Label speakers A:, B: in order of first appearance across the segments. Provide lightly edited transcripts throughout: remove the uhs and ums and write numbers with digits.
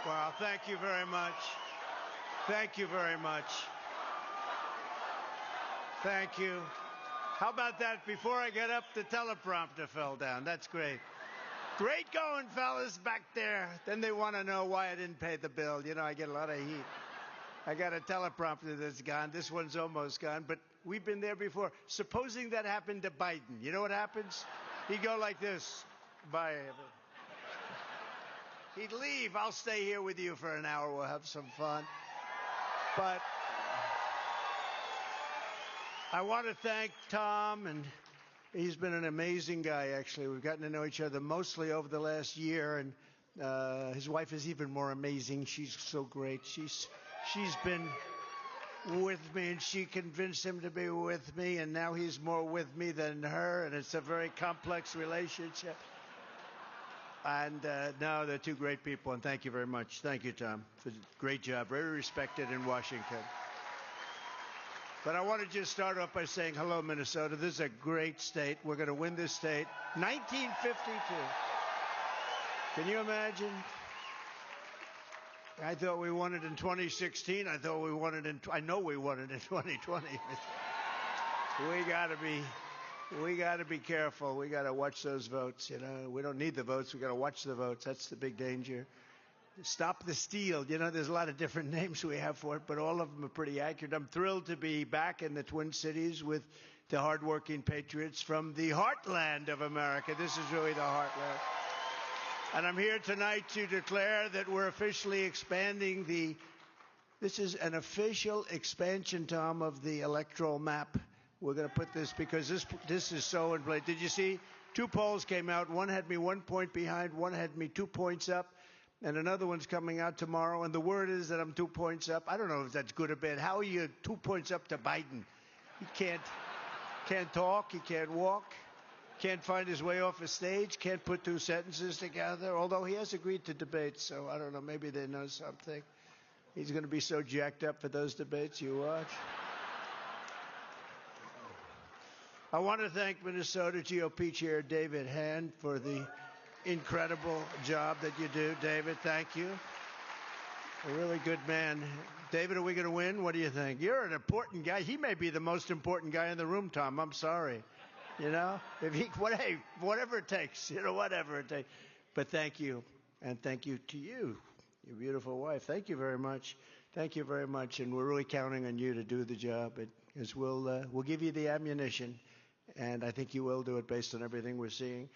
A: Well, thank you very much. Thank you very much. Thank you. How about that? Before I get up, the teleprompter fell down. That's great. Great going, fellas, back there. Then they want to know why I didn't pay the bill. You know, I get a lot of heat. I got a teleprompter that's gone. This one's almost gone, but we've been there before. Supposing that happened to Biden, you know what happens? He'd go like this. Bye. He'd leave. I'll stay here with you for an hour. We'll have some fun. But I want to thank Tom, and he's been an amazing guy, actually. We've gotten to know each other mostly over the last year, and his wife is even more amazing. She's so great. She's been with me, and she convinced him to be with me, and now he's more with me than her, and it's a very complex relationship. And no, they're two great people, and thank you very much. Thank you, Tom, for a great job. Very respected in Washington. But I want to just start off by saying hello, Minnesota. This is a great state. We're going to win this state. 1952. Can you imagine? I thought we won it in 2016. I thought we won it I know we won it in 2020. We got to be careful. We got to watch those votes. You know, we don't need the votes. We got to watch the votes. That's the big danger. Stop the steal. You know, there's a lot of different names we have for it, but all of them are pretty accurate. I'm thrilled to be back in the Twin Cities with the hardworking patriots from the heartland of America. This is really the heartland. And I'm here tonight to declare that we're officially expanding this is an official expansion, Tom, of the electoral map. We're going to put this because this is so in place. Did you see? 2 polls came out. One had me 1 point behind. One had me 2 points up. And another one's coming out tomorrow. And the word is that I'm 2 points up. I don't know if that's good or bad. How are you 2 points up to Biden? He can't talk. He can't walk. Can't find his way off a stage. Can't put 2 sentences together. Although he has agreed to debate. So I don't know. Maybe they know something. He's going to be so jacked up for those debates. You watch. I want to thank Minnesota GOP Chair David Hand for the incredible job that you do. David, thank you. A really good man. David, are we going to win? What do you think? You're an important guy. He may be the most important guy in the room, Tom. I'm sorry. You know, whatever it takes, whatever it takes. But thank you. And thank you to you, your beautiful wife. Thank you very much. Thank you very much. And we're really counting on you to do the job. Because we'll give you the ammunition. And I think you will do it based on everything we're seeing.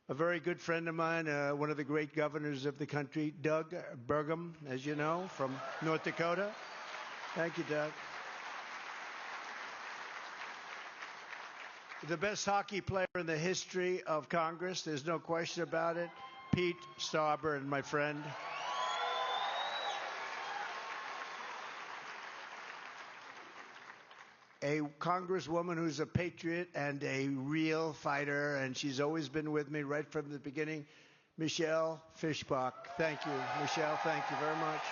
A: A very good friend of mine, one of the great governors of the country, Doug Burgum, as you know, from North Dakota. Thank you, Doug. The best hockey player in the history of Congress, there's no question about it, Pete Stauber, and my friend. A congresswoman who's a patriot and a real fighter, and she's always been with me right from the beginning, Michelle Fischbach. Thank you, Michelle. Thank you very much.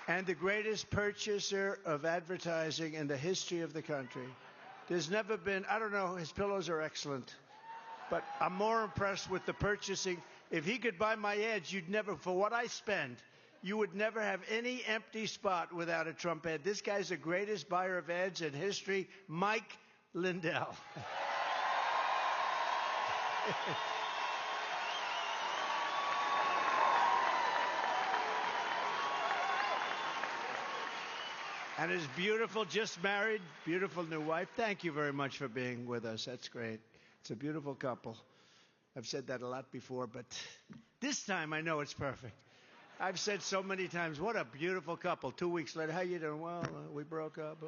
A: And the greatest purchaser of advertising in the history of the country. There's never been, I don't know, his pillows are excellent, but I'm more impressed with the purchasing. If he could buy my ads, you'd never, for what I spend, you would never have any empty spot without a Trump ad. This guy's the greatest buyer of ads in history, Mike Lindell. And his beautiful, just married, beautiful new wife. Thank you very much for being with us. That's great. It's a beautiful couple. I've said that a lot before, but this time I know it's perfect. I've said so many times, what a beautiful couple. 2 weeks later, how you doing? Well, we broke up.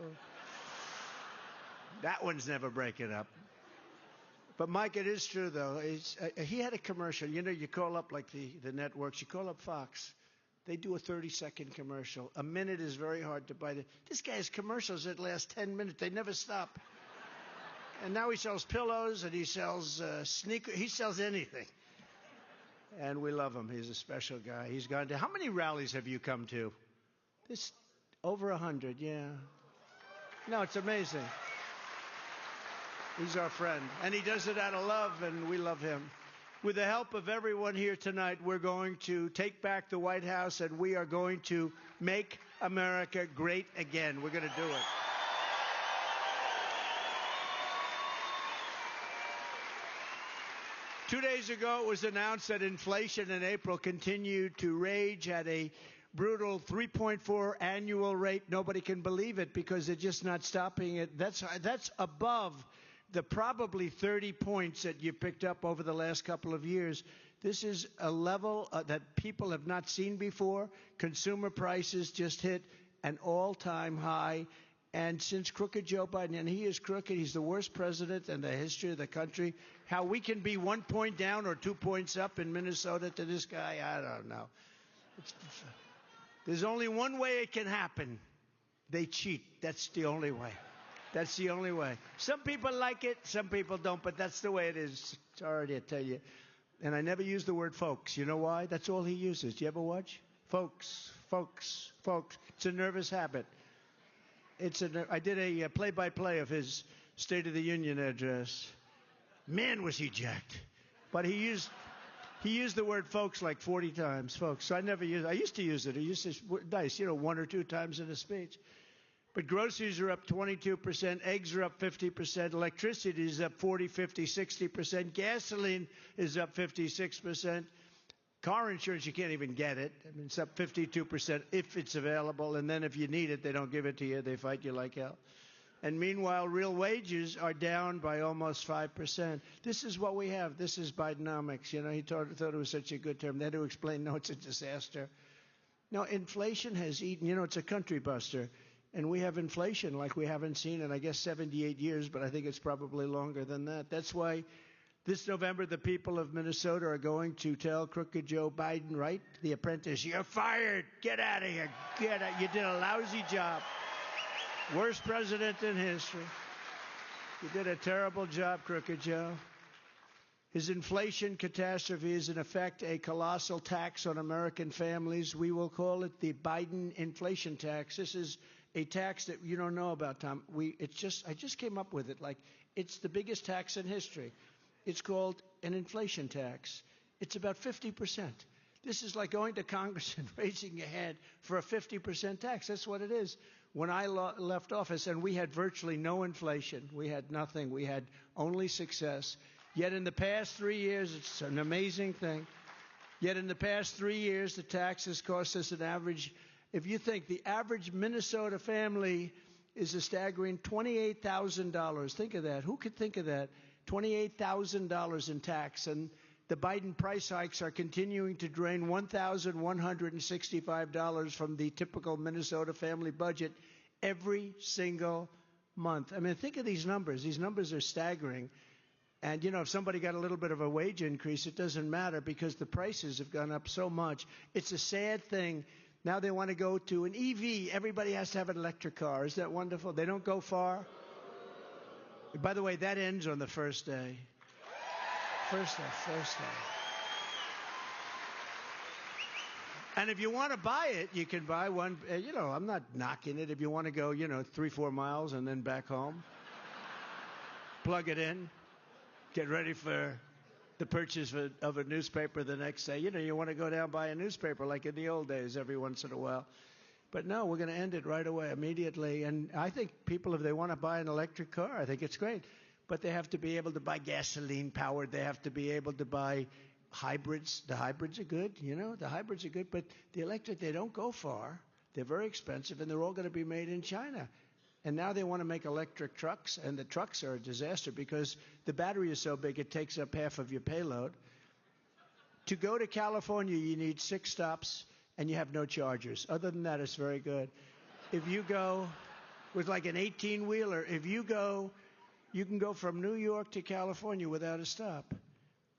A: That one's never breaking up. But, Mike, it is true, though. He had a commercial. You know, you call up, like the networks, you call up Fox. They do a 30-second commercial. A minute is very hard to buy. This guy has commercials that last 10 minutes. They never stop. And now he sells pillows and he sells sneakers. He sells anything. And we love him. He's a special guy. He's gone to, how many rallies have you come to? This, over 100, yeah. No, it's amazing. He's our friend. And he does it out of love, and we love him. With the help of everyone here tonight, we're going to take back the White House, and we are going to make America great again. We're going to do it. Two days ago, it was announced that inflation in April continued to rage at a brutal 3.4 annual rate. Nobody can believe it because they're just not stopping it. That's above the probably 30 points that you picked up over the last couple of years. This is a level that people have not seen before. Consumer prices just hit an all-time high. And since crooked Joe Biden, and he is crooked, he's the worst president in the history of the country. How we can be 1 point down or 2 points up in Minnesota to this guy, I don't know. There's only one way it can happen. They cheat. That's the only way. That's the only way. Some people like it, some people don't, but that's the way it is. Sorry to tell you. And I never use the word folks. You know why? That's all he uses. Do you ever watch? Folks, folks, folks. It's a nervous habit. I did a play-by-play of his State of the Union address. Man, was he jacked. But he used the word folks like 40 times, folks. So I never used it. I used to use it. It used to nice, 1 or 2 times in a speech. But groceries are up 22%, eggs are up 50%, electricity is up 40, 50, 60%, gasoline is up 56%. Car insurance, you can't even get it. I mean, it's up 52% if it's available, and then if you need it, they don't give it to you. They fight you like hell. And meanwhile, real wages are down by almost 5%. This is what we have. This is Bidenomics. He thought it was such a good term. They had to explain, no, it's a disaster. No, inflation has eaten, it's a country buster. And we have inflation like we haven't seen in, I guess, 78 years, but I think it's probably longer than that. That's why this November the people of Minnesota are going to tell crooked Joe Biden, right, the apprentice, you're fired. Get out of here. Get out. You did a lousy job. Worst president in history. You did a terrible job, crooked Joe. His inflation catastrophe is, in effect, a colossal tax on American families. We will call it the Biden inflation tax. This is a tax that you don't know about, Tom. I just came up with it. Like, it's the biggest tax in history. It's called an inflation tax. It's about 50%. This is like going to Congress and raising your hand for a 50% tax. That's what it is. When I left office, and we had virtually no inflation. We had nothing. We had only success. Yet in the past 3 years, it's an amazing thing. Yet in the past 3 years, the tax has cost us an average. If you think the average Minnesota family is a staggering $28,000. Think of that. Who could think of that? $28,000 in tax. And the Biden price hikes are continuing to drain $1,165 from the typical Minnesota family budget every single month. I mean, think of these numbers. These numbers are staggering. And, if somebody got a little bit of a wage increase, it doesn't matter because the prices have gone up so much. It's a sad thing. Now they want to go to an EV. Everybody has to have an electric car. Is that wonderful? They don't go far. By the way, that ends on the first day. First day. And if you want to buy it, you can buy one. I'm not knocking it. If you want to go, 3-4 miles and then back home, plug it in, get ready for the purchase of a newspaper the next day. You want to go down buy a newspaper like in the old days every once in a while. But no, we're going to end it right away, immediately. And I think people, if they want to buy an electric car, I think it's great. But they have to be able to buy gasoline-powered. They have to be able to buy hybrids. The hybrids are good, The hybrids are good. But the electric, they don't go far. They're very expensive, and they're all going to be made in China. And now they want to make electric trucks, and the trucks are a disaster because the battery is so big it takes up half of your payload. To go to California, you need 6 stops, and you have no chargers. Other than that, it's very good. If you go with like an 18-wheeler, you can go from New York to California without a stop.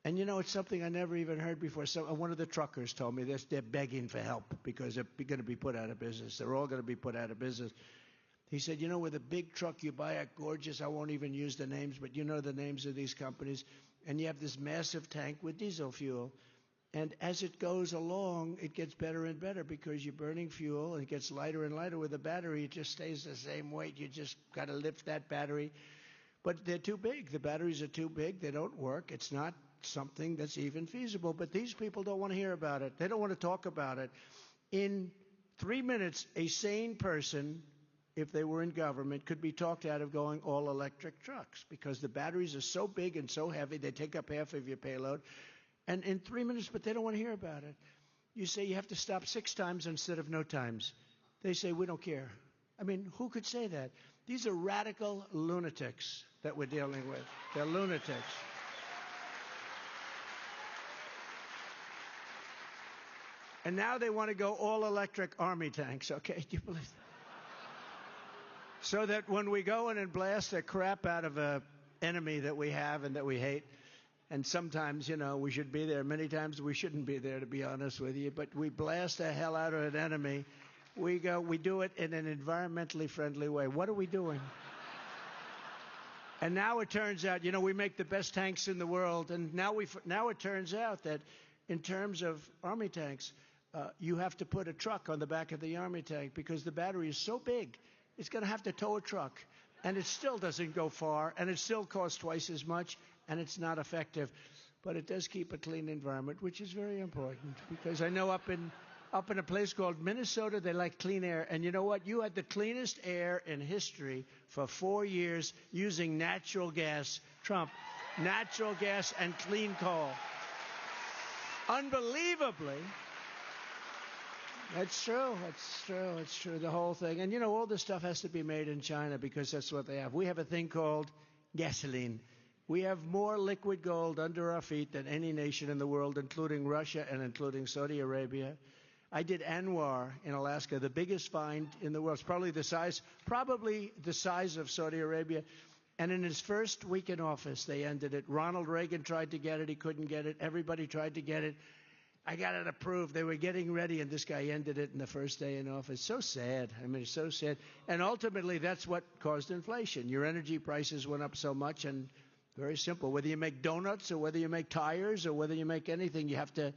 A: And it's something I never even heard before. So one of the truckers told me this. They're begging for help because they're going to be put out of business. They're all going to be put out of business. He said, with a big truck you buy at Gorgeous, I won't even use the names, but you know the names of these companies, and you have this massive tank with diesel fuel. And as it goes along, it gets better and better because you're burning fuel, and it gets lighter and lighter. With a battery, it just stays the same weight. You just got to lift that battery. But they're too big. The batteries are too big. They don't work. It's not something that's even feasible. But these people don't want to hear about it. They don't want to talk about it. In 3 minutes, a sane person, if they were in government, could be talked out of going all electric trucks because the batteries are so big and so heavy, they take up half of your payload. And in 3 minutes, but they don't want to hear about it. You say you have to stop 6 times instead of no times. They say, we don't care. I mean, who could say that? These are radical lunatics that we're dealing with. They're lunatics. And now they want to go all-electric army tanks, okay? Do you believe that? So that when we go in and blast the crap out of an enemy that we have and that we hate, and sometimes, you know, we should be there. Many times we shouldn't be there, to be honest with you. But we blast the hell out of an enemy. We do it in an environmentally friendly way. What are we doing? And now it turns out, you know, we make the best tanks in the world. And now it turns out that in terms of army tanks, you have to put a truck on the back of the army tank because the battery is so big, it's going to have to tow a truck. And it still doesn't go far, and it still costs twice as much, and it's not effective. But it does keep a clean environment, which is very important, because I know up in a place called Minnesota, they like clean air. And you know what? You had the cleanest air in history for 4 years using natural gas. Trump, natural gas and clean coal. Unbelievably. That's true. It's true. It's true. The whole thing. And, you know, all this stuff has to be made in China because that's what they have. We have a thing called gasoline. We have more liquid gold under our feet than any nation in the world, including Russia and including Saudi Arabia. I did Anwar in Alaska, the biggest find in the world. It's probably the size of Saudi Arabia. And in his first week in office, they ended it. Ronald Reagan tried to get it. He couldn't get it. Everybody tried to get it. I got it approved. They were getting ready, and this guy ended it in the first day in office. So sad. I mean, it's so sad. And ultimately, that's what caused inflation. Your energy prices went up so much, and very simple. Whether you make donuts or whether you make tires or whether you make anything, you have to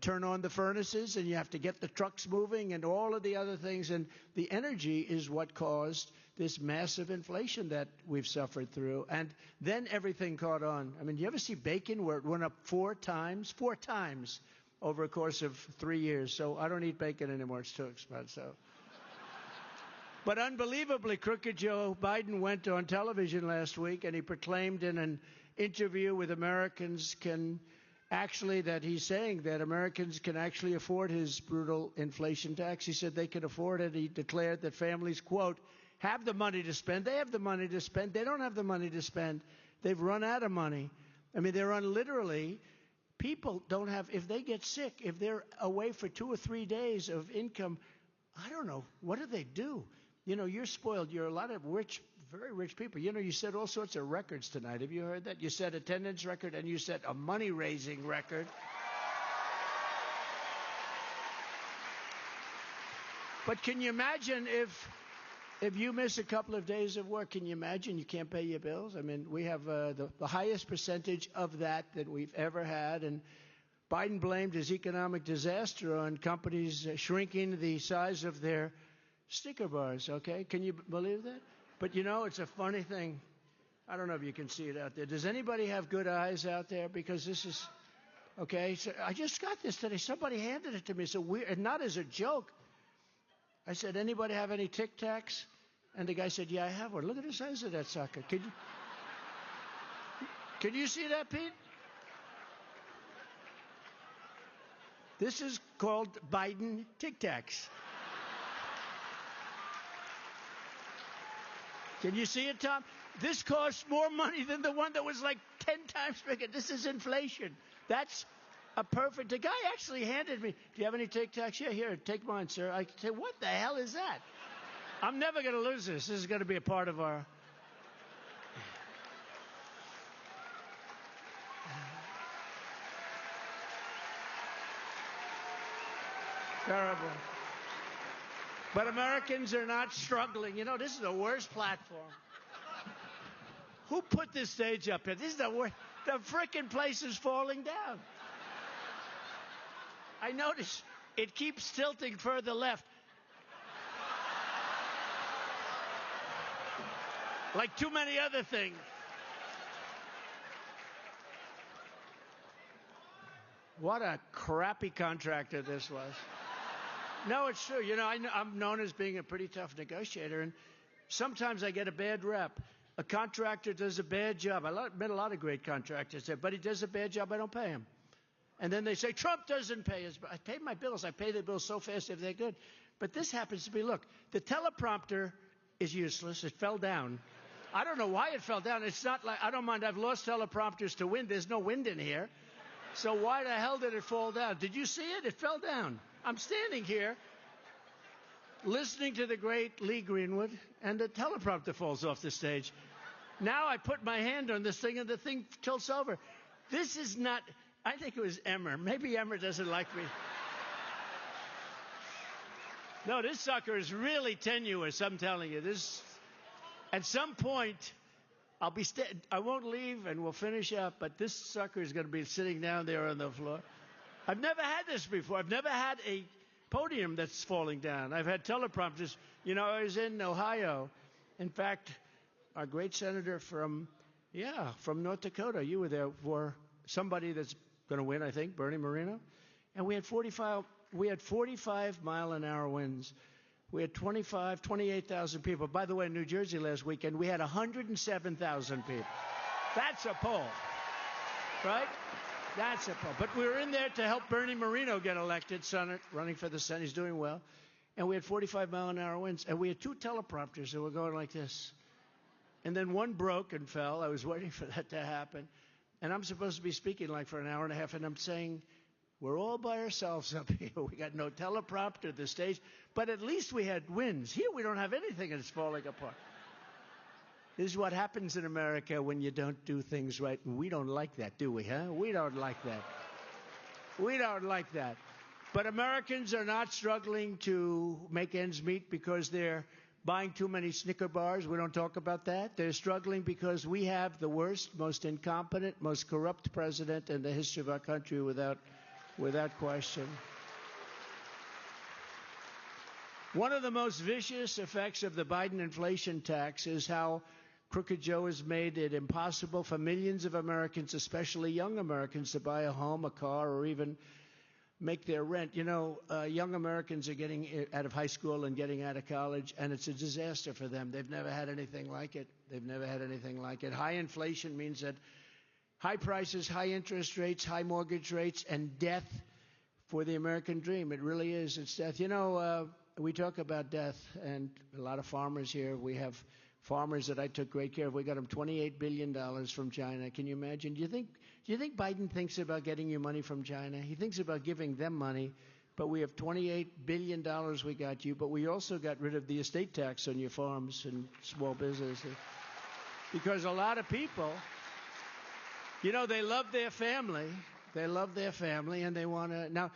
A: turn on the furnaces, and you have to get the trucks moving and all of the other things. And the energy is what caused this massive inflation that we've suffered through. And then everything caught on. I mean, do you ever see bacon where it went up 4 times? 4 times over a course of 3 years. So I don't eat bacon anymore. It's too expensive. But unbelievably, crooked Joe Biden went on television last week, and he proclaimed in an interview with Americans that he's saying that Americans can actually afford his brutal inflation tax. He said they can afford it. He declared that families, quote, have the money to spend. They have the money to spend. They don't have the money to spend. They've run out of money. I mean, they're on literally, people don't have, if they get sick, if they're away for 2 or 3 days of income, I don't know, what do? You know, you're spoiled. You're a lot of rich, very rich people. You know, you set all sorts of records tonight. Have you heard that? You set attendance record and you set a money-raising record. But can you imagine if you miss a couple of days of work, can you imagine you can't pay your bills? I mean, we have the highest percentage of that we've ever had. And Biden blamed his economic disaster on companies shrinking the size of their sticker bars, okay? Can you believe that? But, you know, it's a funny thing. I don't know if you can see it out there. Does anybody have good eyes out there? Because this is, okay, so I just got this today. Somebody handed it to me. So weird, and not as a joke. I said, anybody have any Tic Tacs? And the guy said, yeah, I have one. Look at the size of that sucker. Can you see that, Pete? This is called Biden Tic Tacs. Can you see it, Tom? This costs more money than the one that was like 10 times bigger. This is inflation. That's a perfect. The guy actually handed me, do you have any Tic Tacs? Yeah, here, take mine, sir. I said, what the hell is that? I'm never going to lose this. This is going to be a part of our. Terrible. But Americans are not struggling. You know, this is the worst platform. Who put this stage up here? This is the worst. The frickin' place is falling down. I notice it keeps tilting further left. Like too many other things. What a crappy contractor this was. No, it's true. You know, I'm known as being a pretty tough negotiator, and sometimes I get a bad rep. A contractor does a bad job. I met a lot of great contractors there, but he does a bad job, I don't pay him. And then they say, Trump doesn't pay us. I pay my bills. I pay the bills so fast if they're good. But this happens to be, look, the teleprompter is useless. It fell down. I don't know why it fell down. It's not like, I don't mind. I've lost teleprompters to wind. There's no wind in here. So why the hell did it fall down? Did you see it? It fell down. I'm standing here listening to the great Lee Greenwood, and the teleprompter falls off the stage. Now I put my hand on this thing, and the thing tilts over. This is not, I think it was Emmer. Maybe Emmer doesn't like me. No, this sucker is really tenuous, I'm telling you. This, at some point, I won't leave, and we'll finish up, but this sucker is going to be sitting down there on the floor. I've never had this before. I've never had a podium that's falling down. I've had teleprompters. You know, I was in Ohio. In fact, our great senator from North Dakota, you were there for somebody that's going to win, I think, Bernie Moreno. And we had 45-mile-an-hour winds. We had 28,000 people. By the way, in New Jersey last weekend, we had 107,000 people. That's a poll, right? That's a poll. But we were in there to help Bernie Moreno get elected, Senate, running for the Senate. He's doing well. And we had 45-mile-an-hour winds. And we had two teleprompters that were going like this. And then one broke and fell. I was waiting for that to happen. And I'm supposed to be speaking like for an hour and a half, and I'm saying, we're all by ourselves up here. We got no teleprompter, the stage, but at least we had winds. Here we don't have anything, and it's falling apart. This is what happens in America when you don't do things right. And we don't like that, do we, huh? We don't like that. We don't like that. But Americans are not struggling to make ends meet because they're buying too many Snicker bars. We don't talk about that. They're struggling because we have the worst, most incompetent, most corrupt president in the history of our country without question. One of the most vicious effects of the Biden inflation tax is how Crooked Joe has made it impossible for millions of Americans, especially young Americans, to buy a home, a car, or even make their rent. You know, young Americans are getting out of high school and getting out of college, and it's a disaster for them. They've never had anything like it. They've never had anything like it. High inflation means that high prices, high interest rates, high mortgage rates, and death for the American dream. It really is. It's death. You know, we talk about death, and a lot of farmers here. We have farmers that I took great care of. We got them $28 billion from China. Can you imagine? Do you think Biden thinks about getting you money from China? He thinks about giving them money, but we have $28 billion we got you, but we also got rid of the estate tax on your farms and small businesses. Because a lot of people, you know, they love their family. They love their family, and they want to. Now,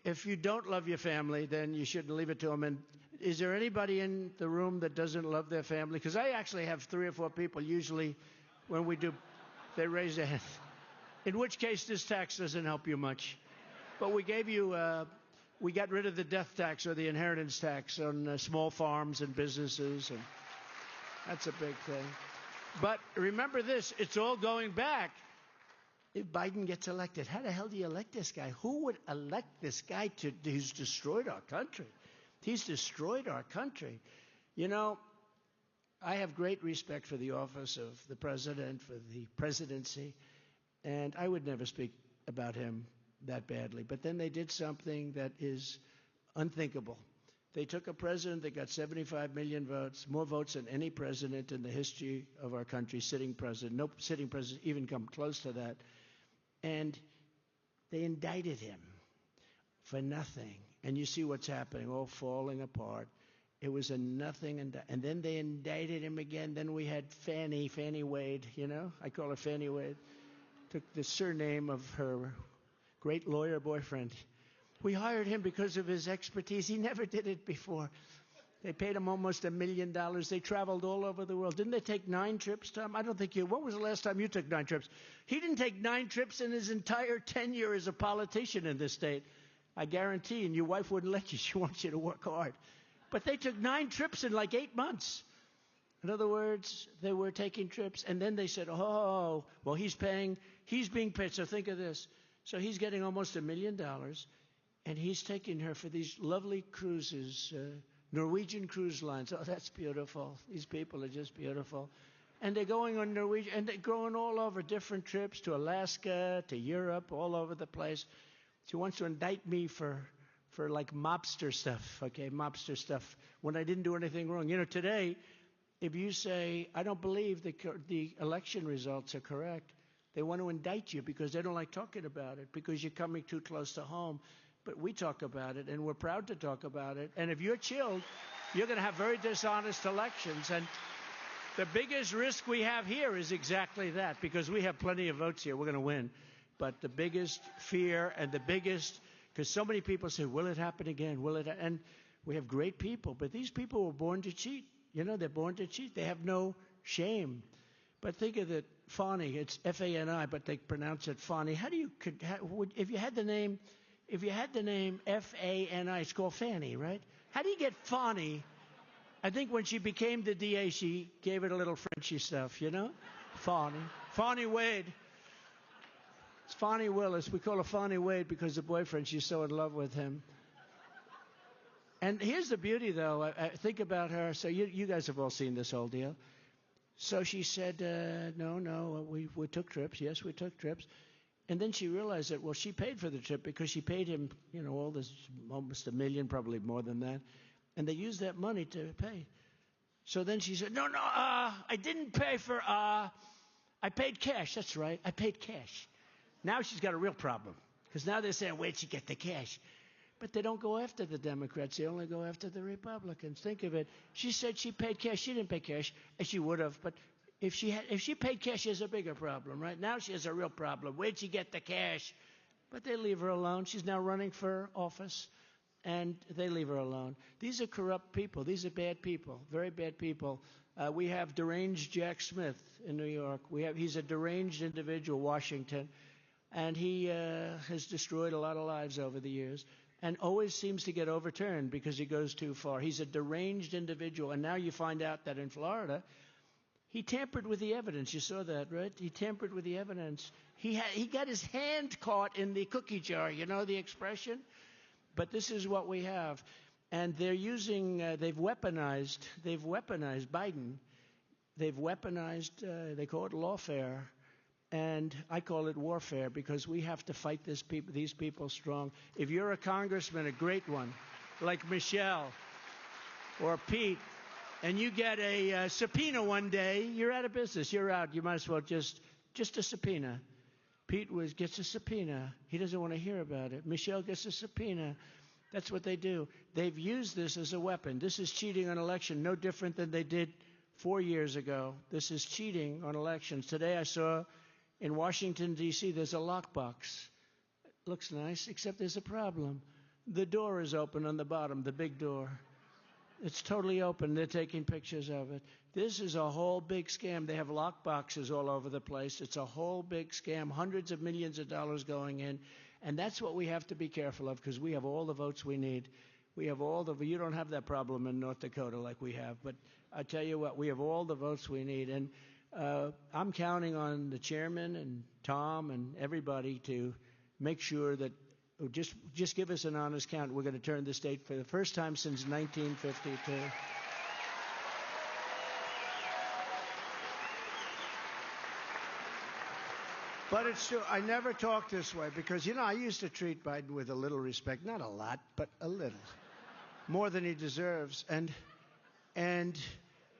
A: if you don't love your family, then you shouldn't leave it to them. And is there anybody in the room that doesn't love their family? Because I actually have 3 or 4 people usually when we do, they raise their hand. In which case, this tax doesn't help you much. But we gave you, we got rid of the death tax or the inheritance tax on small farms and businesses, and that's a big thing. But remember this, it's all going back. If Biden gets elected, how the hell do you elect this guy? Who would elect this guy who's destroyed our country? He's destroyed our country. You know, I have great respect for the office of the president, for the presidency, and I would never speak about him that badly. But then they did something that is unthinkable. They took a president that got 75 million votes, more votes than any president in the history of our country, sitting president. No sitting president even come close to that. And they indicted him for nothing. And you see what's happening, all falling apart. It was a nothing. And then they indicted him again. Then we had Fannie Wade, you know. I call her Fannie Wade. Took the surname of her great lawyer boyfriend. We hired him because of his expertise. He never did it before. They paid him almost $1 million. They traveled all over the world. Didn't they take 9 trips, Tom? I don't think you. When was the last time you took 9 trips? He didn't take 9 trips in his entire tenure as a politician in this state. I guarantee, and your wife wouldn't let you. She wants you to work hard. But they took 9 trips in like 8 months. In other words, they were taking trips. And then they said, oh, well, he's being paid. So think of this. So he's getting almost $1 million, and he's taking her for these lovely cruises, Norwegian cruise lines. Oh, that's beautiful. These people are just beautiful. And they're going on Norwegian, and they're going all over, different trips to Alaska, to Europe, all over the place. She wants to indict me for like mobster stuff, okay, mobster stuff, when I didn't do anything wrong. You know, today, if you say, I don't believe the election results are correct, they want to indict you because they don't like talking about it, because you're coming too close to home. But we talk about it, and we're proud to talk about it. And if you're chilled, you're going to have very dishonest elections. And the biggest risk we have here is exactly that, because we have plenty of votes here. We're going to win. But the biggest fear and the biggest, because so many people say, will it happen again? Will it? And we have great people, but these people were born to cheat. You know, they're born to cheat. They have no shame. But think of it, Fani. It's F-A-N-I, but they pronounce it Fani. How do you, if you had the name F-A-N-I, it's called Fanny, right? How do you get Fani? I think when she became the DA, she gave it a little Frenchy stuff, you know? Fani. Fani Wade. It's Fani Willis. We call her Fani Wade because the boyfriend, she's so in love with him. And here's the beauty, though. I think about her. So you guys have all seen this whole deal. So she said, no, we took trips. Yes, we took trips. And then she realized that, well, she paid for the trip because she paid him, you know, all this, almost $1 million, probably more than that. And they used that money to pay. So then she said, no, I didn't pay for, I paid cash. That's right. I paid cash. Now she's got a real problem, because now they're saying, where'd she get the cash? But they don't go after the Democrats. They only go after the Republicans. Think of it. She said she paid cash. She didn't pay cash, and she would have. But if she paid cash, she has a bigger problem, right? Now she has a real problem. Where'd she get the cash? But they leave her alone. She's now running for office, and they leave her alone. These are corrupt people. These are bad people, very bad people. We have deranged Jack Smith in New York. He's a deranged individual, Washington. And he has destroyed a lot of lives over the years, and always seems to get overturned because he goes too far. He's a deranged individual. And now you find out that in Florida, he tampered with the evidence. You saw that, right? He tampered with the evidence. He got his hand caught in the cookie jar. You know the expression? But this is what we have. And they're using, they've weaponized Biden. They've weaponized, they call it lawfare. And I call it warfare, because we have to fight these people strong. If you're a congressman, a great one, like Michelle or Pete, and you get a subpoena one day, you're out of business. You're out. You might as well just a subpoena. Pete gets a subpoena. He doesn't want to hear about it. Michelle gets a subpoena. That's what they do. They've used this as a weapon. This is cheating on election, no different than they did 4 years ago. This is cheating on elections. Today I saw in Washington, D.C., there's a lockbox. Looks nice, except there's a problem. The door is open on the bottom, the big door. It's totally open. They're taking pictures of it. This is a whole big scam. They have lockboxes all over the place. It's a whole big scam, hundreds of millions of dollars going in. And that's what we have to be careful of, because we have all the votes we need. We have you don't have that problem in North Dakota like we have. But I tell you what, we have all the votes we need. And I'm counting on the chairman and Tom and everybody to make sure that just give us an honest count. We're going to turn the state for the first time since 1952. But it's true. I never talk this way because, you know, I used to treat Biden with a little respect. Not a lot, but a little. More than he deserves. And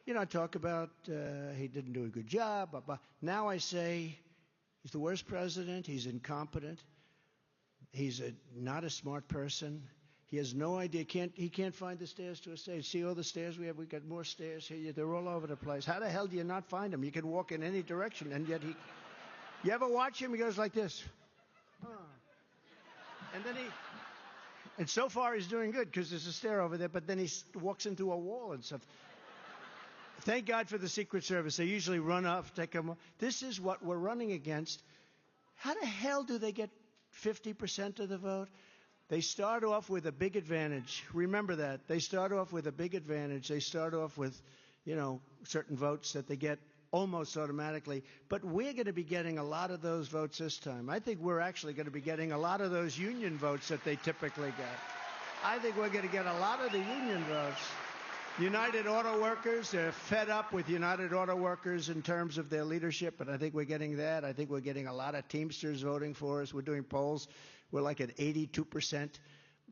A: you know, I talk about he didn't do a good job. But now I say he's the worst president. He's incompetent. He's not a smart person. He has no idea. He can't find the stairs to a stage. See all the stairs we have? We've got more stairs here. They're all over the place. How the hell do you not find them? You can walk in any direction, and yet he... You ever watch him? He goes like this. And so far he's doing good because there's a stair over there, but then he walks into a wall and stuff. Thank God for the Secret Service. They usually run off, take him. This is what we're running against. How the hell do they get 50% of the vote? They start off with a big advantage. Remember that. They start off with a big advantage. They start off with, you know, certain votes that they get almost automatically. But we're going to be getting a lot of those votes this time. I think we're actually going to be getting a lot of those union votes that they typically get. I think we're going to get a lot of the union votes. United Auto Workers, they're fed up with United Auto Workers in terms of their leadership, but I think we're getting that. I think we're getting a lot of Teamsters voting for us. We're doing polls. We're like at 82%.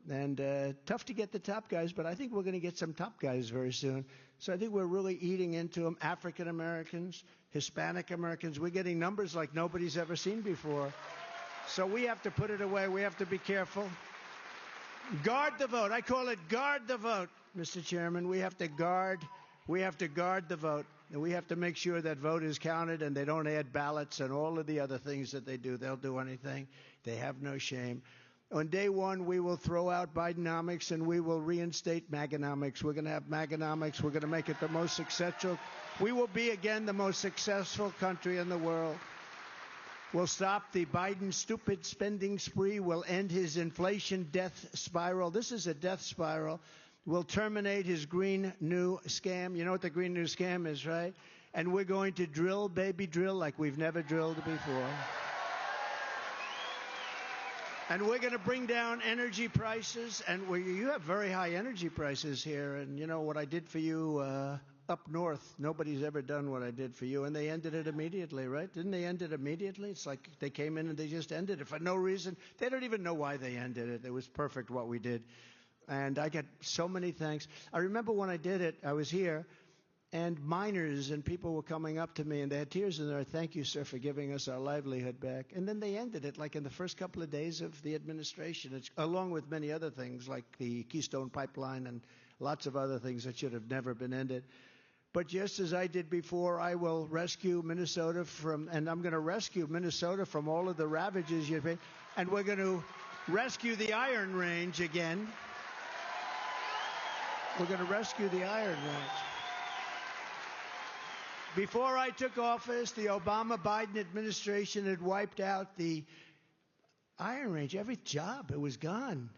A: And tough to get the top guys, but I think we're going to get some top guys very soon. So I think we're really eating into them. African Americans, Hispanic Americans, we're getting numbers like nobody's ever seen before. So we have to put it away. We have to be careful. Guard the vote. I call it guard the vote, Mr. Chairman. We have to guard the vote. And we have to make sure that vote is counted and they don't add ballots and all of the other things that they do. They'll do anything. They have no shame. On day one, we will throw out Bidenomics and we will reinstate Maganomics. We're going to have Maganomics. We're going to make it the most successful. We will be again the most successful country in the world. We'll stop the Biden stupid spending spree. We'll end his inflation death spiral. This is a death spiral. We'll terminate his Green New Scam. You know what the Green New Scam is, right? And we're going to drill, baby, drill like we've never drilled before. And we're going to bring down energy prices. And you have very high energy prices here. And you know what I did for you up north, nobody's ever done what I did for you. And they ended it immediately, right? Didn't they end it immediately? It's like they came in and they just ended it for no reason. They don't even know why they ended it. It was perfect what we did. And I get so many thanks. I remember when I did it, I was here, and miners and people were coming up to me, and they had tears in their eyes. Thank you, sir, for giving us our livelihood back. And then they ended it, like in the first couple of days of the administration, along with many other things, like the Keystone Pipeline and lots of other things that should have never been ended. But just as I did before, I will rescue Minnesota and I'm going to rescue Minnesota from all of the ravages you've made. And we're going to rescue the Iron Range again. We're going to rescue the Iron Range. Before I took office, the Obama-Biden administration had wiped out the Iron Range. Every job, it was gone.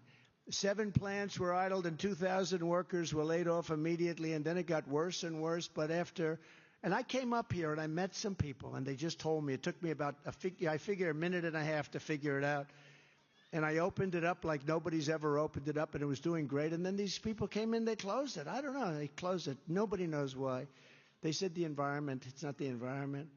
A: 7 plants were idled and 2,000 workers were laid off immediately, and then it got worse and worse. But and I came up here and I met some people, and they just told me, it took me about a minute and a half to figure it out. And I opened it up like nobody's ever opened it up, and it was doing great. And then these people came in, they closed it. I don't know, they closed it. Nobody knows why. They said the environment. It's not the environment.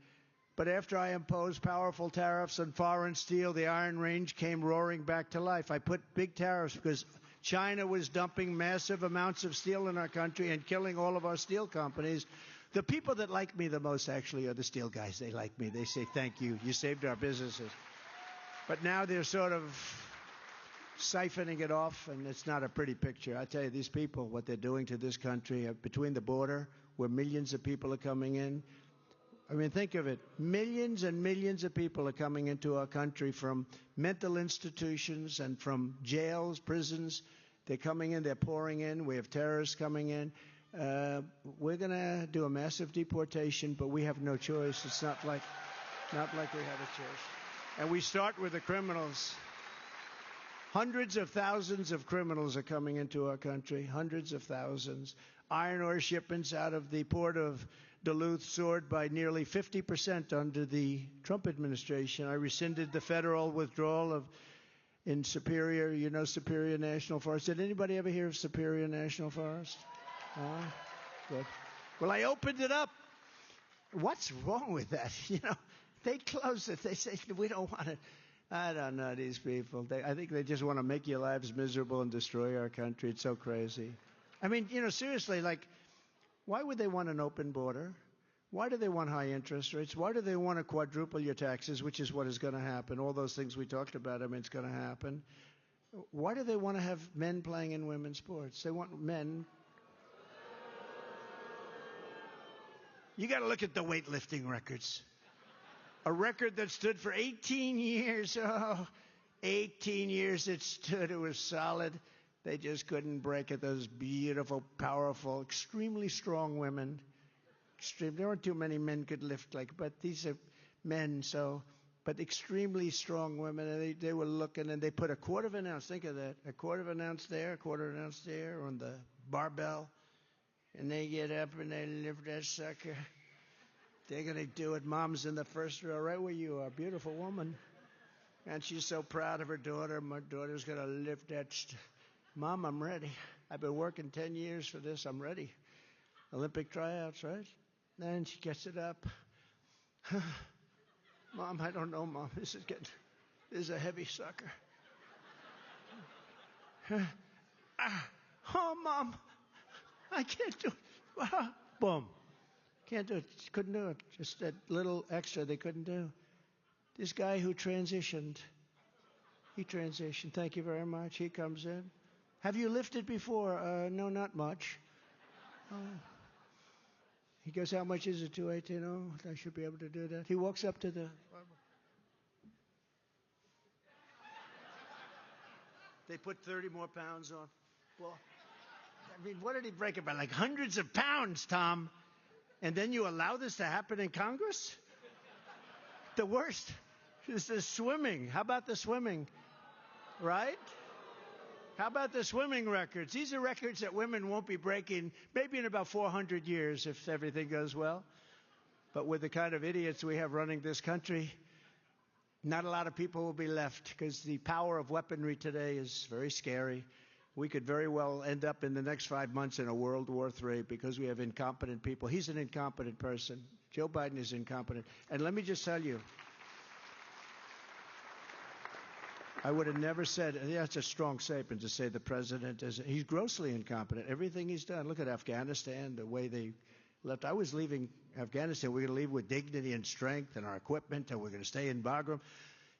A: But after I imposed powerful tariffs on foreign steel, the Iron Range came roaring back to life. I put big tariffs because China was dumping massive amounts of steel in our country and killing all of our steel companies. The people that like me the most, actually, are the steel guys. They like me. They say, thank you. You saved our businesses. But now they're sort of siphoning it off, and it's not a pretty picture. I tell you, these people, what they're doing to this country, between the border, where millions of people are coming in, I mean, think of it. Millions and millions of people are coming into our country from mental institutions and from jails, prisons. They're coming in. They're pouring in. We have terrorists coming in. We're going to do a massive deportation, but we have no choice. It's not like we have a choice. And we start with the criminals. Hundreds of thousands of criminals are coming into our country. Hundreds of thousands. Iron ore shipments out of the port of Duluth soared by nearly 50% under the Trump administration. I rescinded the federal withdrawal in Superior, Superior National Forest. Did anybody ever hear of Superior National Forest? Good. Well, I opened it up. What's wrong with that? They closed it. They say, we don't want it. I don't know these people. I think they just want to make your lives miserable and destroy our country. It's so crazy. I mean, seriously, why would they want an open border? Why do they want high interest rates? Why do they want to quadruple your taxes, which is what is going to happen? All those things we talked about, it's going to happen. Why do they want to have men playing in women's sports? They want men. You got to look at the weightlifting records. A record that stood for 18 years. 18 years it stood. It was solid. They just couldn't break it. Those beautiful, powerful, extremely strong women. There weren't too many men could lift but these are men, but extremely strong women. And they were looking, and they put a quarter of an ounce, think of that, a quarter of an ounce there, a quarter of an ounce there on the barbell. And they get up and they lift that sucker. They're going to do it. Mom's in the first row, right where you are. Beautiful woman. And she's so proud of her daughter. My daughter's going to lift that. Mom, I'm ready. I've been working 10 years for this. I'm ready. Olympic tryouts, right? Then she gets it up. Mom, I don't know, Mom. This is a heavy sucker. Oh, Mom, I can't do it. Boom. Can't do it. Couldn't do it. Just that little extra they couldn't do. This guy who transitioned, he transitioned. Thank you very much. He comes in. Have you lifted before? No, not much. He goes, how much is it? 218? Oh, I should be able to do that. He walks up to the... They put 30 more pounds on. Well, I mean, what did he break it by? Like hundreds of pounds, Tom. And then you allow this to happen in Congress? The worst is the swimming. How about the swimming? Right? How about the swimming records? These are records that women won't be breaking maybe in about 400 years if everything goes well. But with the kind of idiots we have running this country, not a lot of people will be left because the power of weaponry today is very scary. We could very well end up in the next 5 months in a World War III because we have incompetent people. He's an incompetent person. Joe Biden is incompetent. And let me just tell you, I would have never said, that's a strong statement to say the president is, he's grossly incompetent. Everything he's done. Look at Afghanistan, the way they left. I was leaving Afghanistan. We're going to leave with dignity and strength and our equipment, and we're going to stay in Bagram.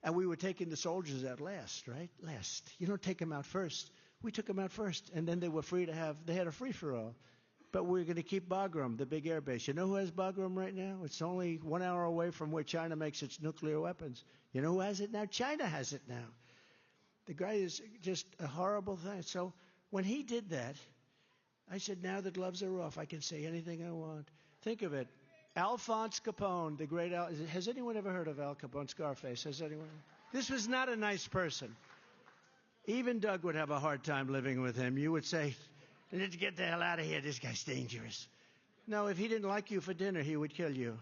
A: And we were taking the soldiers out last, right? Last. You don't take them out first. We took them out first, and then they were free to have, they had a free-for-all. But we're going to keep Bagram, the big air base. You know who has Bagram right now? It's only 1 hour away from where China makes its nuclear weapons. You know who has it now? China has it now. The guy is just a horrible thing. So when he did that, I said, now the gloves are off. I can say anything I want. Think of it. Alphonse Capone, the great has anyone ever heard of Al Capone? Scarface, has anyone? This was not a nice person. Even Doug would have a hard time living with him. You would say, let's get the hell out of here. This guy's dangerous. No, if he didn't like you for dinner, he would kill you.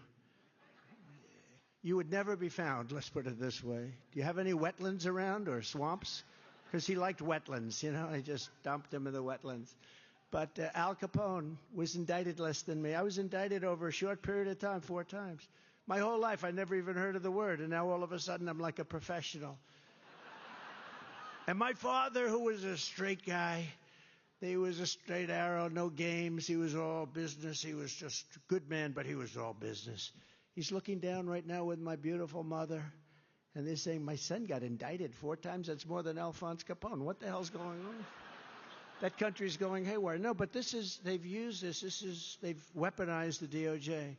A: You would never be found, let's put it this way. Do you have any wetlands around or swamps? Because he liked wetlands, you know. I just dumped him in the wetlands. But Al Capone was indicted less than me. I was indicted over a short period of time 4 times. My whole life, I never even heard of the word. And now all of a sudden, I'm like a professional. And my father, who was a straight guy, he was a straight arrow, no games. He was all business. He was just a good man, but he was all business. He's looking down right now with my beautiful mother. And they're saying, my son got indicted 4 times. That's more than Alphonse Capone. What the hell's going on? That country's going haywire. No, but they've used this. They've weaponized the DOJ.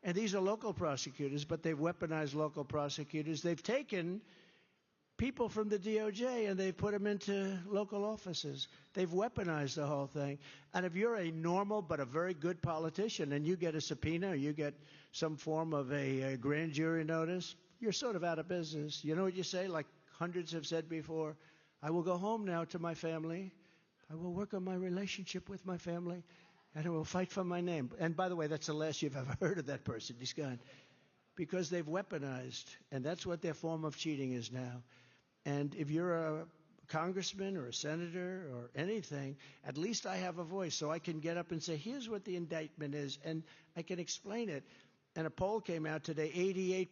A: And these are local prosecutors, but they've weaponized local prosecutors. They've taken people from the DOJ and they've put them into local offices. They've weaponized the whole thing. And if you're a normal but a very good politician and you get a subpoena or you get some form of a grand jury notice, you're sort of out of business. You know what you say? Like hundreds have said before, I will go home now to my family. I will work on my relationship with my family, and I will fight for my name. And by the way, that's the last you've ever heard of that person. He's gone. Because they've weaponized, and that's what their form of cheating is now. And if you're a congressman or a senator or anything, at least I have a voice, so I can get up and say, here's what the indictment is, and I can explain it. And a poll came out today,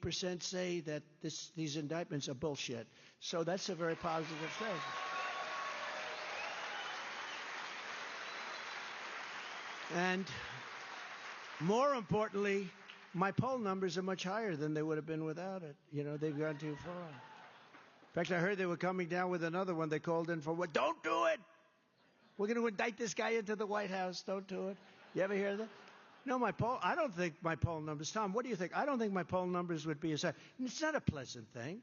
A: 88% say that these indictments are bullshit. So that's a very positive thing. And more importantly, my poll numbers are much higher than they would have been without it. You know, they've gone too far. In fact, I heard they were coming down with another one. They called in for what? Don't do it. We're going to indict this guy into the White House. Don't do it. You ever hear that? No, I don't think my poll numbers, Tom, what do you think? I don't think my poll numbers would be as high. It's not a pleasant thing.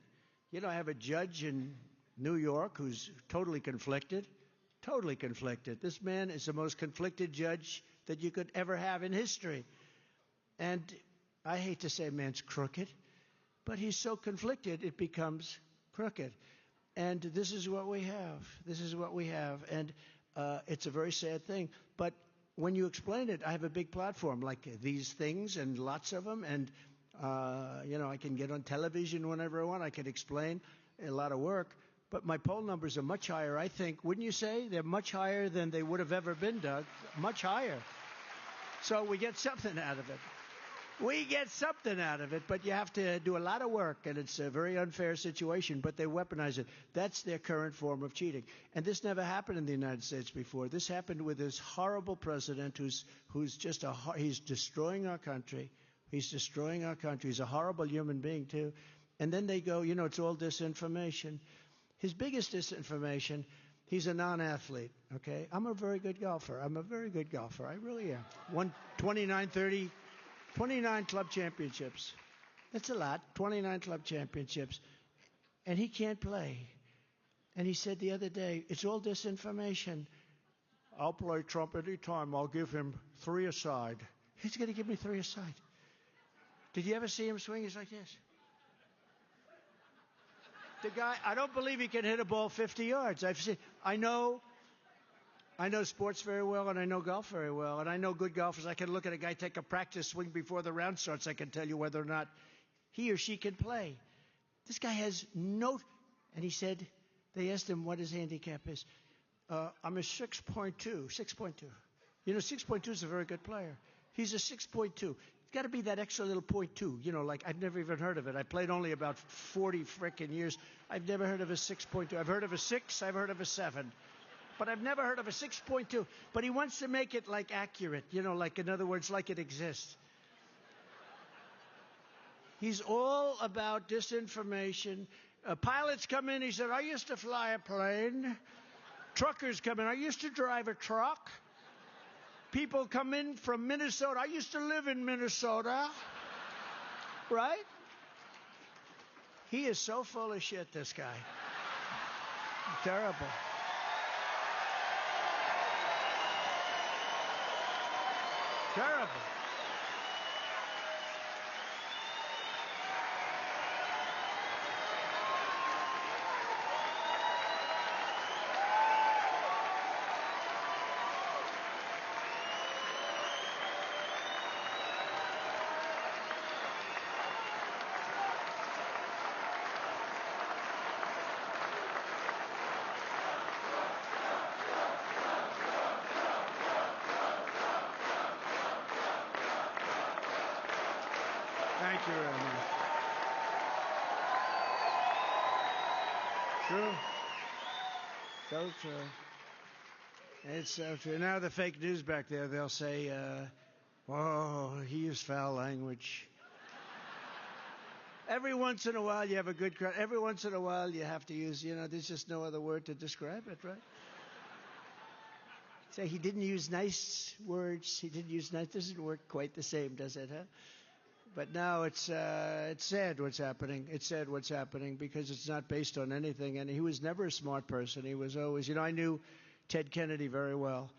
A: You know, I have a judge in New York who's totally conflicted. Totally conflicted. This man is the most conflicted judge that you could ever have in history. And I hate to say a man's crooked, but he's so conflicted it becomes crooked. And this is what we have. This is what we have. And it's a very sad thing. But when you explain it, I have a big platform like these things and lots of them. And, I can get on television whenever I want. I can explain a lot of work. But my poll numbers are much higher, I think. Wouldn't you say? They're much higher than they would have ever been, Doug. Much higher. So we get something out of it. We get something out of it, but you have to do a lot of work, and it's a very unfair situation, but they weaponize it. That's their current form of cheating. And this never happened in the United States before. This happened with this horrible president who's just he's destroying our country. He's destroying our country. He's a horrible human being, too. And then they go, it's all disinformation. His biggest disinformation, he's a non-athlete, okay? I'm a very good golfer. I really am. Won 29 club championships. That's a lot, 29 club championships. And he can't play. And he said the other day, it's all disinformation. I'll play Trump anytime. I'll give him 3 aside. He's going to give me 3 aside. Did you ever see him swing? He's like this. The guy, I don't believe he can hit a ball 50 yards. I know sports very well, and I know golf very well, and I know good golfers. I can look at a guy take a practice swing before the round starts. I can tell you whether or not he or she can play. This guy has no, and he said, they asked him what his handicap is. I'm a 6.2. 6.2. 6.2 is a very good player. He's a 6.2. It's got to be that extra little 0.2. Like I've never even heard of it. I played only about 40 frickin' years. I've never heard of a 6.2. I've heard of a 6. I've heard of a 7. But I've never heard of a 6.2. But he wants to make it like accurate, like in other words, like it exists. He's all about disinformation. Pilots come in, he said, I used to fly a plane. Truckers come in, I used to drive a truck. People come in from Minnesota, I used to live in Minnesota. Right? He is so full of shit, this guy. Terrible. Terrible. Thank you very much. True. So true. It's so true. Now the fake news back there, they'll say, he used foul language. Every once in a while you have a good crowd. Every once in a while you have to use, there's just no other word to describe it, right? Say he didn't use nice words. He didn't use nice. Doesn't work quite the same, does it, huh? But now it's sad what's happening. It's sad what's happening because it's not based on anything. And he was never a smart person. He was always, I knew Ted Kennedy very well.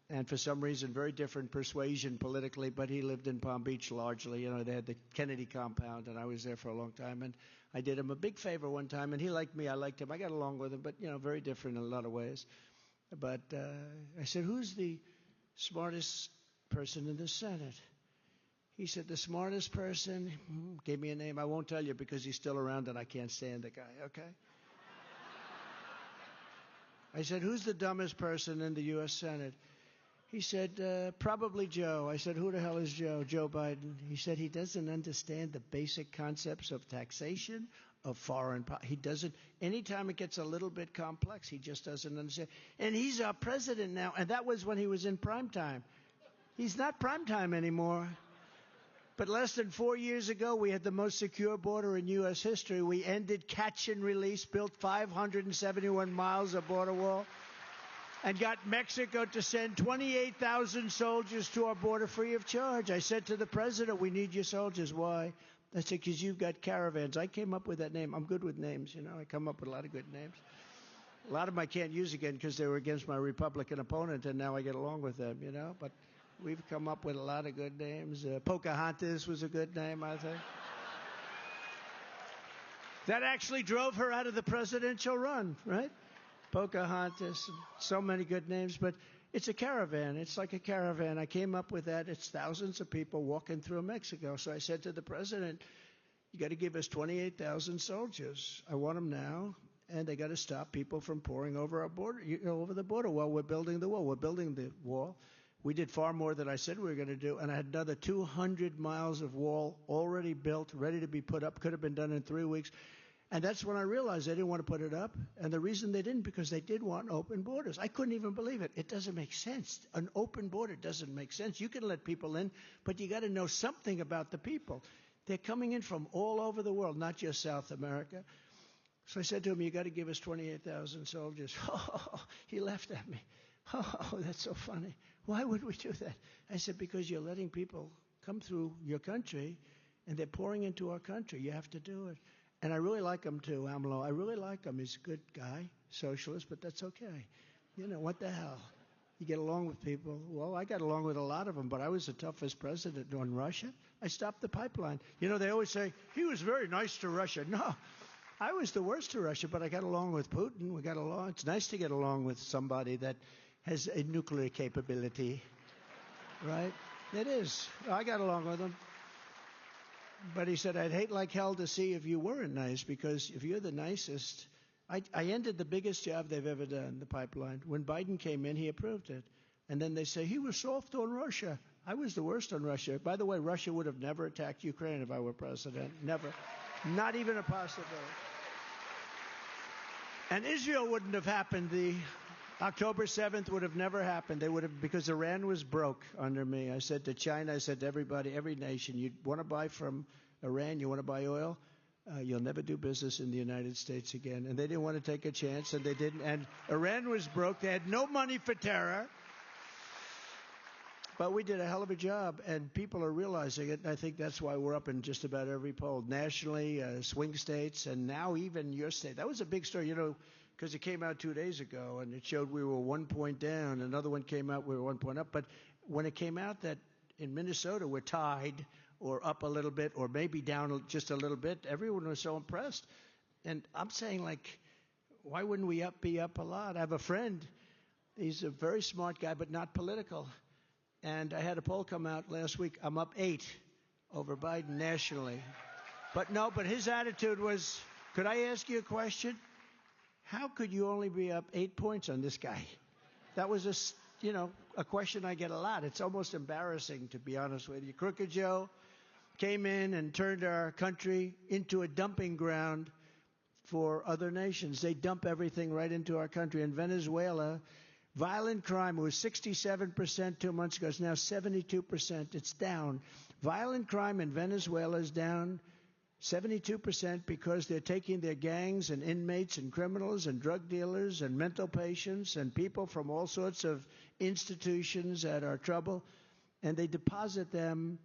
A: And for some reason, very different persuasion politically. But he lived in Palm Beach largely. They had the Kennedy compound. And I was there for a long time. And I did him a big favor one time. And he liked me. I liked him. I got along with him. But, very different in a lot of ways. But I said, who's the smartest person in the Senate? He said, the smartest person, gave me a name. I won't tell you because he's still around and I can't stand the guy, okay? I said, who's the dumbest person in the U.S. Senate? He said, probably Joe. I said, who the hell is Joe? Joe Biden. He said he doesn't understand the basic concepts of taxation, of foreign policy. He doesn't. Anytime it gets a little bit complex, he just doesn't understand. And he's our president now. And that was when he was in prime time. He's not prime time anymore. But less than 4 years ago, we had the most secure border in U.S. history. We ended catch and release, built 571 miles of border wall, and got Mexico to send 28,000 soldiers to our border free of charge. I said to the president, we need your soldiers. Why? I said, because you've got caravans. I came up with that name. I'm good with names, I come up with a lot of good names. A lot of them I can't use again because they were against my Republican opponent, and now I get along with them, But we've come up with a lot of good names. Pocahontas was a good name, I think. That actually drove her out of the presidential run, right? Pocahontas, so many good names. But It's a caravan. It's like a caravan. I came up with that. It's thousands of people walking through Mexico. So I said to the president, you got to give us 28,000 soldiers. I want them now, and they got to stop people from pouring over our border, over the border while we're building the wall. We're building the wall. We did far more than I said we were going to do, and I had another 200 miles of wall already built, ready to be put up. Could have been done in 3 weeks. And that's when I realized they didn't want to put it up. And the reason they didn't, because they did want open borders. I couldn't even believe it. It doesn't make sense. An open border doesn't make sense. You can let people in, but you got to know something about the people. They're coming in from all over the world, not just South America. So I said to him, you got to give us 28,000 soldiers. Oh, he laughed at me. Oh, that's so funny. Why would we do that? I said, because you're letting people come through your country, and they're pouring into our country. You have to do it. And I really like him too, AMLO. I really like him. He's a good guy, socialist, but that's okay. You know, what the hell? You get along with people. Well, I got along with a lot of them, but I was the toughest president on Russia. I stopped the pipeline. You know, they always say, he was very nice to Russia. No, I was the worst to Russia, but I got along with Putin. We got along. It's nice to get along with somebody that has a nuclear capability, right? It is. I got along with him. But he said, I'd hate like hell to see if you weren't nice, because if you're the nicest, I ended the biggest job they've ever done, the pipeline. When Biden came in, he approved it. And then they say, he was soft on Russia. I was the worst on Russia. By the way, Russia would have never attacked Ukraine if I were president. Never. Not even a possibility. And Israel wouldn't have happened. The October 7th would have never happened. They would have, because Iran was broke under me. I said to China, I said to everybody, every nation, you want to buy from Iran, you want to buy oil, you'll never do business in the United States again. And they didn't want to take a chance, and they didn't. And Iran was broke. They had no money for terror. But we did a hell of a job, and people are realizing it. And I think that's why we're up in just about every poll, nationally, swing states, and now even your state. That was a big story, you know, because it came out 2 days ago, and it showed we were 1 point down. Another one came out, we were 1 point up. But when it came out that in Minnesota we're tied or up a little bit or maybe down just a little bit, everyone was so impressed. And I'm saying, like, why wouldn't we be up a lot? I have a friend. He's a very smart guy, but not political. And I had a poll come out last week. I'm up 8 over Biden nationally. But his attitude was, could I ask you a question? How could you only be up 8 points on this guy? That was a question I get a lot. It's almost embarrassing, to be honest with you. Crooked Joe came in and turned our country into a dumping ground for other nations. They dump everything right into our country. In Venezuela, violent crime, it was 67% 2 months ago. It's now 72%. It's down. Violent crime in Venezuela is down 72% because they're taking their gangs and inmates and criminals and drug dealers and mental patients and people from all sorts of institutions that are trouble, and they deposit them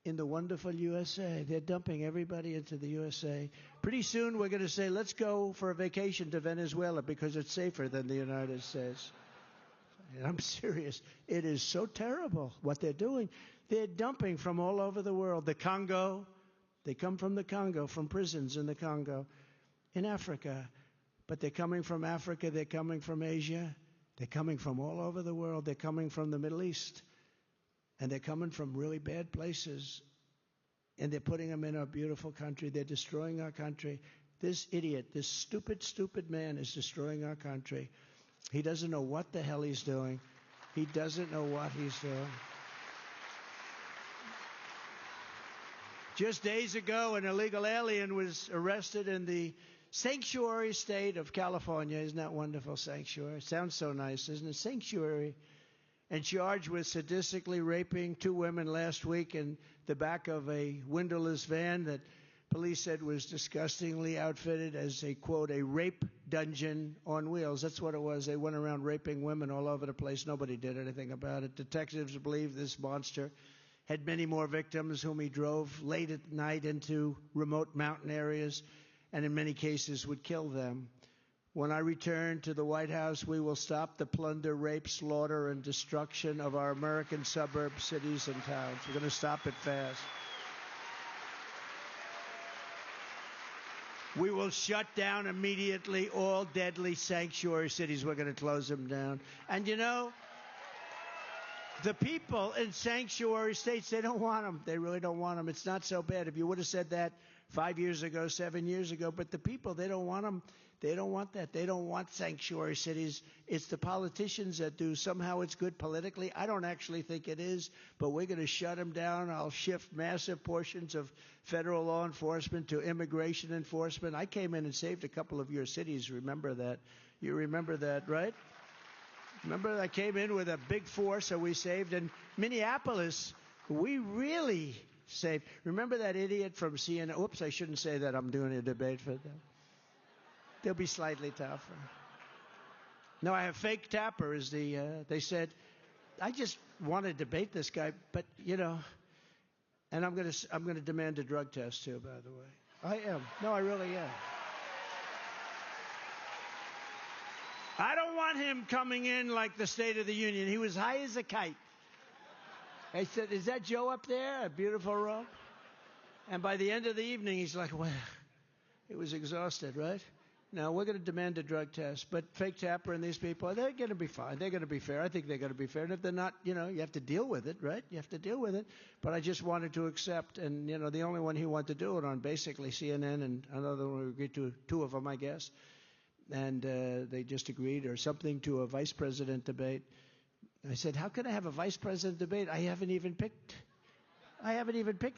A: in the wonderful USA. They're dumping everybody into the USA. Pretty soon we're going to say, let's go for a vacation to Venezuela because it's safer than the United States. And I'm serious. It is so terrible what they're doing. They're dumping from all over the world. The Congo, they come from the Congo, from prisons in the Congo, in Africa. But they're coming from Africa. They're coming from Asia. They're coming from all over the world. They're coming from the Middle East. And they're coming from really bad places. And they're putting them in our beautiful country. They're destroying our country. This idiot, this stupid, stupid man is destroying our country. He doesn't know what the hell he's doing. He doesn't know what he's doing. Just days ago, an illegal alien was arrested in the sanctuary state of California. Isn't that wonderful, sanctuary? It sounds so nice, isn't it? Sanctuary. And charged with sadistically raping 2 women last week in the back of a windowless van that police said was disgustingly outfitted as a, quote, a rape dungeon on wheels. That's what it was. They went around raping women all over the place. Nobody did anything about it. Detectives believe this monster had many more victims whom he drove late at night into remote mountain areas and in many cases would kill them. When I return to the White House, we will stop the plunder, rape, slaughter, and destruction of our American suburbs, cities, and towns. We're going to stop it fast. We will shut down immediately all deadly sanctuary cities. We're going to close them down. And you know, The people in sanctuary states, they don't want them. They really don't want them. It's not so bad. If you would have said that 5 years ago, 7 years ago, but the people, they don't want them. They don't want that. They don't want sanctuary cities. It's the politicians that do. Somehow it's good politically. I don't actually think it is, but we're going to shut them down. I'll shift massive portions of federal law enforcement to immigration enforcement. I came in and saved a couple of your cities. Remember that? You remember that, right? Remember, I came in with a big force, and we saved. And Minneapolis, we really saved. Remember that idiot from CNN? Oops, I shouldn't say that. I'm doing a debate for them. They'll be slightly tougher. No, I have fake tapper is the, they said, I just want to debate this guy, but, you know, and I'm going to demand a drug test, too, by the way. I am. No, I really am. I don't want him coming in like the State of the Union. He was high as a kite. I said, is that Joe up there? A beautiful robe? And by the end of the evening, he's like, well, he was exhausted, right? Now, we're going to demand a drug test. But fake tapper and these people, they're going to be fine. They're going to be fair. I think they're going to be fair. And if they're not, you know, you have to deal with it, right? You have to deal with it. But I just wanted to accept. And, you know, the only one he wanted to do it on basically CNN and another one we agreed to, two of them, I guess. And they just agreed or something to a vice president debate. I said, how can I have a vice president debate? I haven't even picked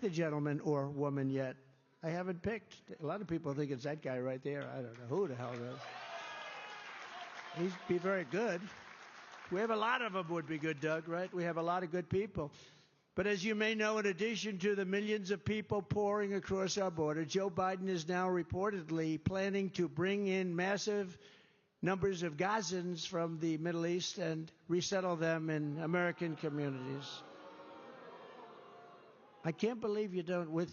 A: the gentleman or woman yet. I haven't picked. A lot of people think it's that guy right there. I don't know who the hell knows. He'd be very good. We have a lot of them would be good, Doug, right? We have a lot of good people. But as you may know, in addition to the millions of people pouring across our border, Joe Biden is now reportedly planning to bring in massive numbers of Gazans from the Middle East and resettle them in American communities. I can't believe you don't. With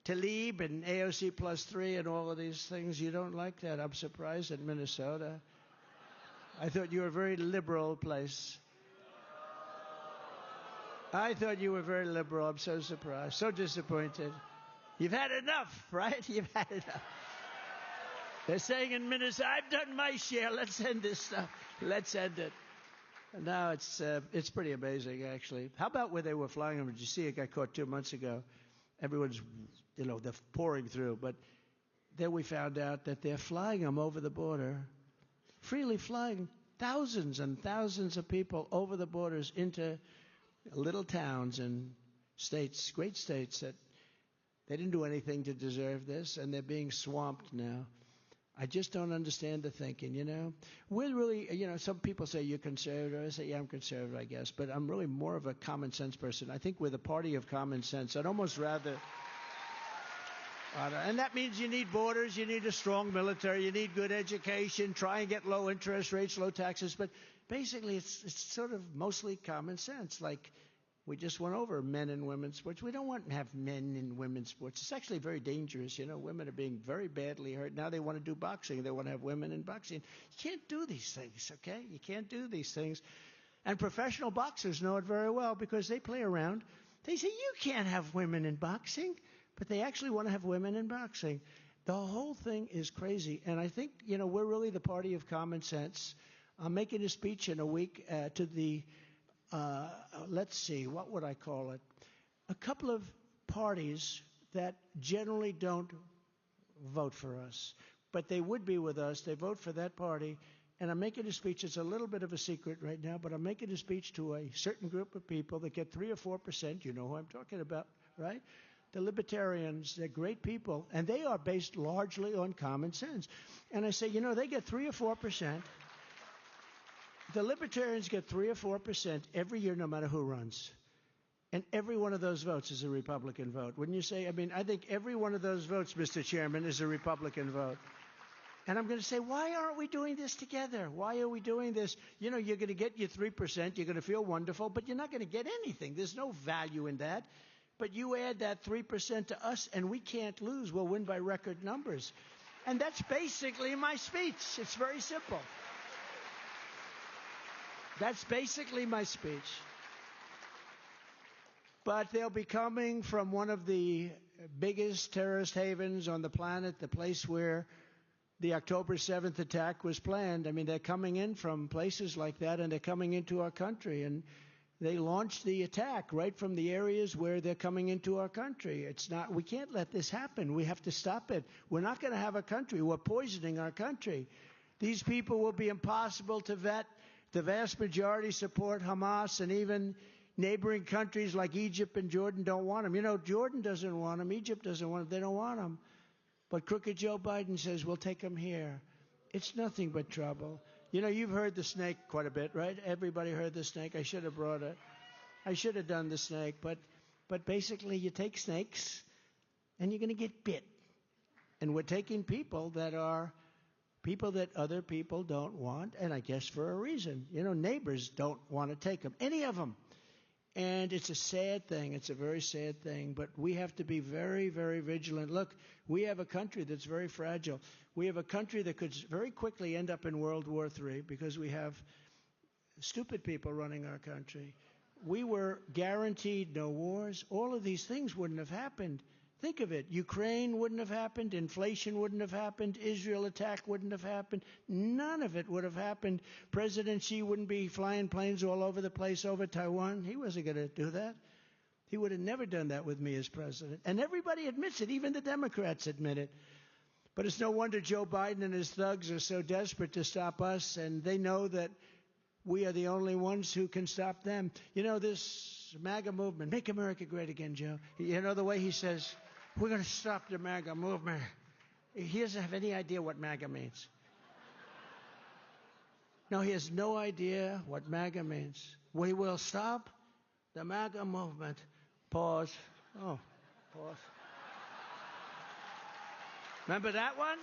A: Tlaib and AOC +3 and all of these things, you don't like that. I'm surprised in Minnesota. I thought you were a very liberal place. I thought you were very liberal. I'm so surprised, so disappointed. You've had enough, right? You've had enough. They're saying in Minnesota, I've done my share. Let's end this stuff. Let's end it. No, it's pretty amazing, actually. How about where they were flying them? Did you see it got caught 2 months ago? Everyone's, you know, they're pouring through. But then we found out that they're flying them over the border, freely flying thousands and thousands of people over the borders into little towns and states, great states that they didn't do anything to deserve this, and they're being swamped now. I just don't understand the thinking, you know. We're really, you know, some people say you're conservative. I say, yeah, I'm conservative, I guess. But I'm really more of a common sense person. I think we're the party of common sense. I'd almost rather... and that means you need borders, you need a strong military, you need good education, try and get low interest rates, low taxes. But basically, it's sort of mostly common sense. Like we just went over men and women's sports. We don't want to have men in women's sports. It's actually very dangerous. You know, women are being very badly hurt. Now they want to do boxing. They want to have women in boxing. You can't do these things, okay? You can't do these things. And professional boxers know it very well because they play around. They say, you can't have women in boxing. But they actually want to have women in boxing. The whole thing is crazy. And I think, you know, we're really the party of common sense. I'm making a speech in a week to the, let's see, what would I call it? A couple of parties that generally don't vote for us. But they would be with us. They vote for that party. And I'm making a speech. It's a little bit of a secret right now. But I'm making a speech to a certain group of people that get 3 or 4%. You know who I'm talking about, right? The libertarians, they're great people, and they are based largely on common sense. And I say, you know, they get 3 or 4%. The libertarians get 3 or 4% every year, no matter who runs. And every one of those votes is a Republican vote. Wouldn't you say? I mean, I think every one of those votes, Mr. Chairman, is a Republican vote. And I'm going to say, why aren't we doing this together? Why are we doing this? You know, you're going to get your 3%. You're going to feel wonderful, but you're not going to get anything. There's no value in that. But you add that 3% to us, and we can't lose. We'll win by record numbers. And that's basically my speech. It's very simple. That's basically my speech. But they'll be coming from one of the biggest terrorist havens on the planet, the place where the October 7th attack was planned. I mean, they're coming in from places like that, and they're coming into our country. And They launched the attack right from the areas where they're coming into our country. We can't let this happen. We have to stop it. We're not going to have a country. We're poisoning our country. These people will be impossible to vet. The vast majority support Hamas, and even neighboring countries like Egypt and Jordan don't want them. You know, Jordan doesn't want them. Egypt doesn't want them. They don't want them. But crooked Joe Biden says, we'll take them here. It's nothing but trouble. You know, you've heard the snake quite a bit, right? Everybody heard the snake. I should have brought it. I should have done the snake. But basically, you take snakes, and you're going to get bit. And we're taking people that are people that other people don't want, and I guess for a reason. You know, neighbors don't want to take them, any of them. And it's a sad thing. It's a very sad thing. But we have to be very, very vigilant. Look, we have a country that's very fragile. We have a country that could very quickly end up in World War III because we have stupid people running our country. We were guaranteed no wars. All of these things wouldn't have happened. Think of it. Ukraine wouldn't have happened. Inflation wouldn't have happened. Israel attack wouldn't have happened. None of it would have happened. President Xi wouldn't be flying planes all over the place over Taiwan. He wasn't going to do that. He would have never done that with me as president. And everybody admits it. Even the Democrats admit it. But it's no wonder Joe Biden and his thugs are so desperate to stop us, and they know that we are the only ones who can stop them. You know, this MAGA movement, Make America Great Again, Joe. You know the way he says, we're going to stop the MAGA movement. He doesn't have any idea what MAGA means. No, he has no idea what MAGA means. We will stop the MAGA movement. Pause. Oh, pause. Remember that one?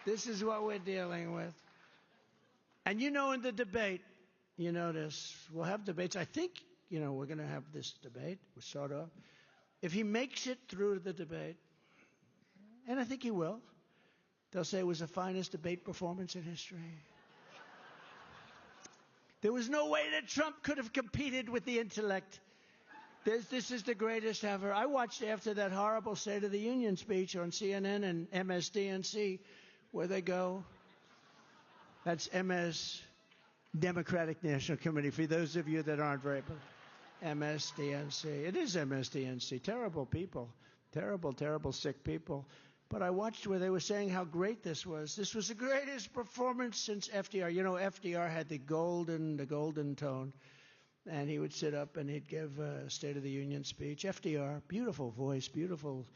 A: This is what we're dealing with. And you know, in the debate, you notice, we'll have debates. I think, you know, we're going to have this debate. We'll start off. If he makes it through the debate, and I think he will, they'll say it was the finest debate performance in history. There was no way that Trump could have competed with the intellect. This is the greatest ever. I watched after that horrible State of the Union speech on CNN and MSDNC, where they go. That's MS, Democratic National Committee, for those of you that aren't very, MSDNC. It is MSDNC. Terrible people. Terrible, terrible, sick people. But I watched where they were saying how great this was. This was the greatest performance since FDR. You know, FDR had the golden tone. And he would sit up and he'd give a State of the Union speech. FDR, beautiful voice, beautiful,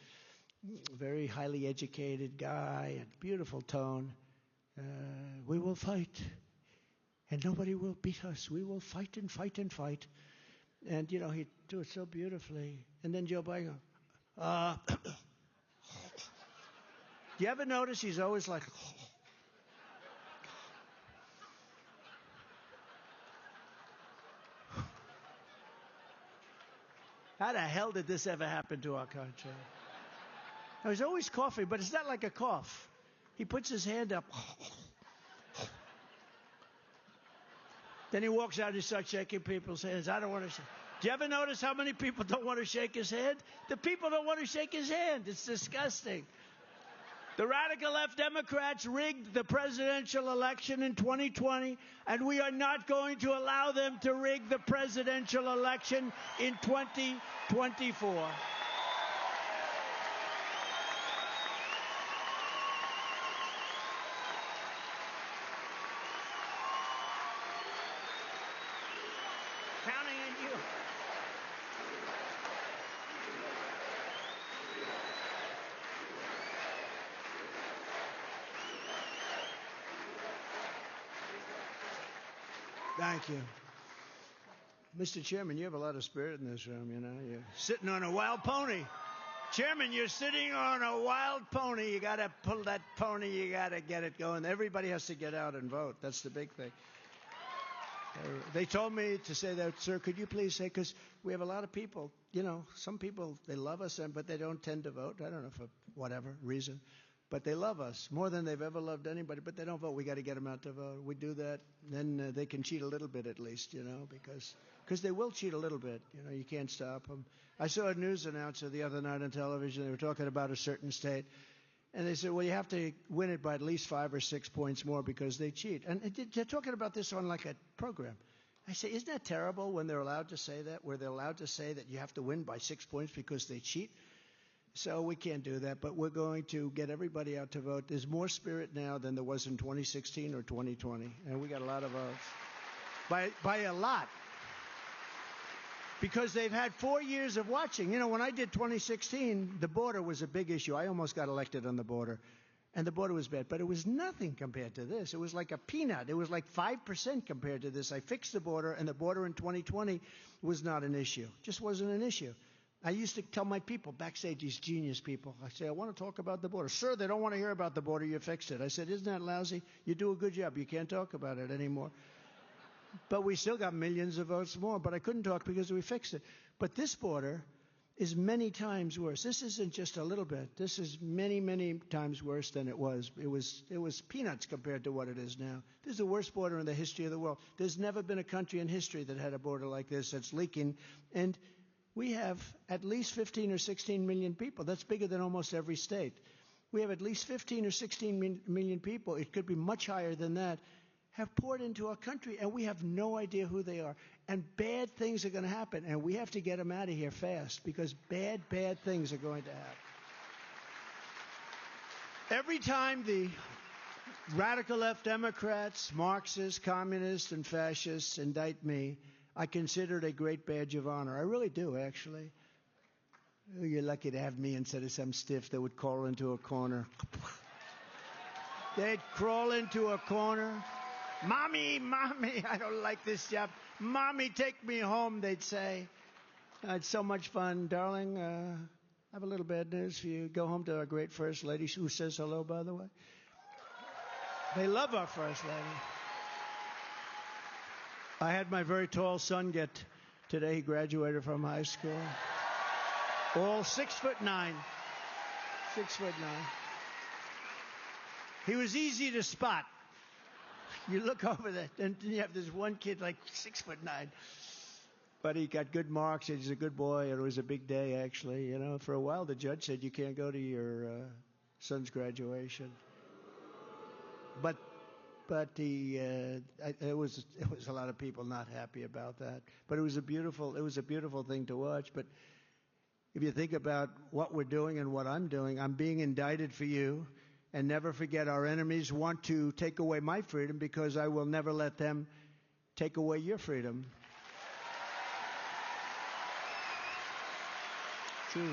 A: very highly educated guy, and beautiful tone. We will fight, and nobody will beat us. We will fight and fight and fight. And, you know, he'd do it so beautifully. And then Joe Biden, do you ever notice he's always like, how the hell did this ever happen to our country? Now, he's always coughing, but it's not like a cough. He puts his hand up. Then he walks out and he starts shaking people's hands. I don't want to shake. Do you ever notice how many people don't want to shake his hand? The people don't want to shake his hand. It's disgusting. The radical left Democrats rigged the presidential election in 2020, and we are not going to allow them to rig the presidential election in 2024. Counting on you. Thank you. Mr. Chairman, you have a lot of spirit in this room, you know. You're sitting on a wild pony. Chairman, you're sitting on a wild pony. You got to pull that pony. You got to get it going. Everybody has to get out and vote. That's the big thing. They told me to say that, sir, could you please say, because we have a lot of people, you know, some people, they love us, but they don't tend to vote. I don't know, for whatever reason. But they love us more than they've ever loved anybody, but they don't vote. We got to get them out to vote. We do that, then they can cheat a little bit at least, you know, because they will cheat a little bit. You know, you can't stop them. I saw a news announcer the other night on television. They were talking about a certain state, And they said, well, you have to win it by at least 5 or 6 points more because they cheat. And they're talking about this on like a program. I say, isn't that terrible when they're allowed to say that, where they're allowed to say that you have to win by 6 points because they cheat? So we can't do that, but we're going to get everybody out to vote. There's more spirit now than there was in 2016 or 2020, and we got a lot of votes. By a lot. Because they've had 4 years of watching. You know, when I did 2016, the border was a big issue. I almost got elected on the border, and the border was bad. But it was nothing compared to this. It was like a peanut. It was like 5% compared to this. I fixed the border, and the border in 2020 was not an issue. Just wasn't an issue. I used to tell my people backstage, these genius people, I say, I want to talk about the border. Sir, they don't want to hear about the border. You fixed it. I said, isn't that lousy? You do a good job. You can't talk about it anymore. But we still got millions of votes more. But I couldn't talk because we fixed it. But this border is many times worse. This isn't just a little bit. This is many, many times worse than it was. It was peanuts compared to what it is now. This is the worst border in the history of the world. There's never been a country in history that had a border like this that's leaking. And we have at least 15 or 16 million people. That's bigger than almost every state. We have at least 15 or 16 million people. It could be much higher than that. Have poured into our country, and we have no idea who they are. And bad things are going to happen, and we have to get them out of here fast because bad things are going to happen. Every time the radical left Democrats, Marxists, communists, and fascists indict me, I consider it a great badge of honor. I really do, actually. Oh, you're lucky to have me instead of some stiff that would crawl into a corner. They'd crawl into a corner. Mommy, I don't like this job. Mommy, take me home, they'd say. It's so much fun. Darling, I have a little bad news for you. Go home to our great First Lady, who says hello, by the way. They love our First Lady. I had my very tall son get today. He graduated from high school. All 6'9". 6'9". He was easy to spot. You look over there, and you have this one kid like 6'9". But he got good marks, and he's a good boy, and it was a big day, actually. You know, for a while, the judge said you can't go to your son's graduation. But it was a lot of people not happy about that. But it was a beautiful thing to watch. But if you think about what we're doing and what I'm doing, I'm being indicted for you. And never forget, our enemies want to take away my freedom because I will never let them take away your freedom. True.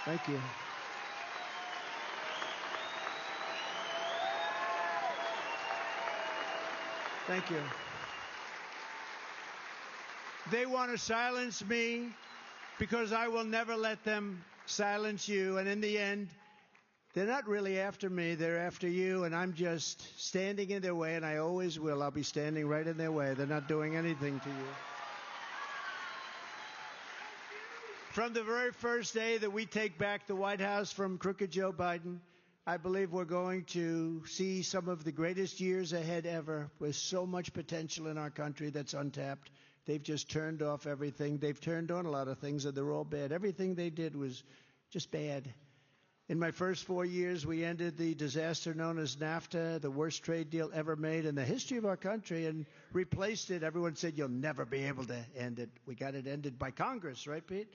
A: Thank you. Thank you. They want to silence me because I will never let them silence you. And in the end, they're not really after me. They're after you. And I'm just standing in their way, and I always will. I'll be standing right in their way. They're not doing anything to you. From the very first day that we take back the White House from crooked Joe Biden, I believe we're going to see some of the greatest years ahead ever, with so much potential in our country that's untapped. They've just turned off everything. They've turned on a lot of things, and they're all bad. Everything they did was just bad. In my first 4 years, we ended the disaster known as NAFTA, the worst trade deal ever made in the history of our country, and replaced it. Everyone said, you'll never be able to end it. We got it ended by Congress, right, Pete?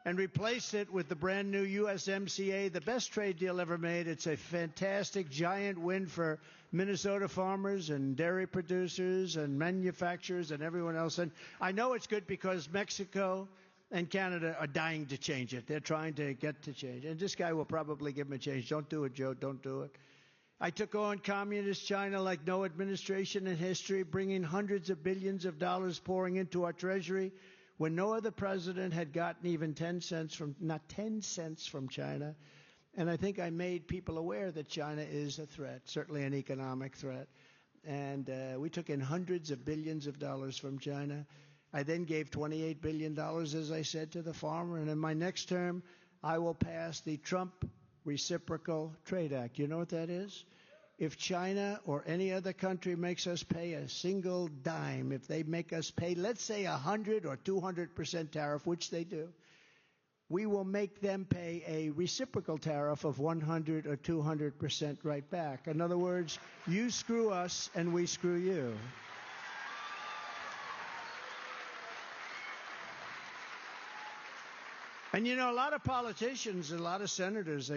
A: And replaced it with the brand new USMCA, the best trade deal ever made. It's a fantastic, giant win for Minnesota farmers and dairy producers and manufacturers and everyone else. And I know it's good because Mexico and Canada are dying to change it. They're trying to get to change. And this guy will probably give them a change. Don't do it, Joe. Don't do it. I took on communist China like no administration in history, bringing hundreds of billions of dollars pouring into our treasury, when no other president had gotten even 10 cents from China. And I think I made people aware that China is a threat, certainly an economic threat. And we took in hundreds of billions of dollars from China. I then gave $28 billion, as I said, to the farmer. And in my next term, I will pass the Trump Reciprocal Trade Act. You know what that is? if China or any other country makes us pay a single dime, if they make us pay, let's say 100 or 200% tariff, which they do, we will make them pay a reciprocal tariff of 100 or 200% right back. In other words, you screw us and we screw you. And, you know, a lot of politicians, a lot of senators,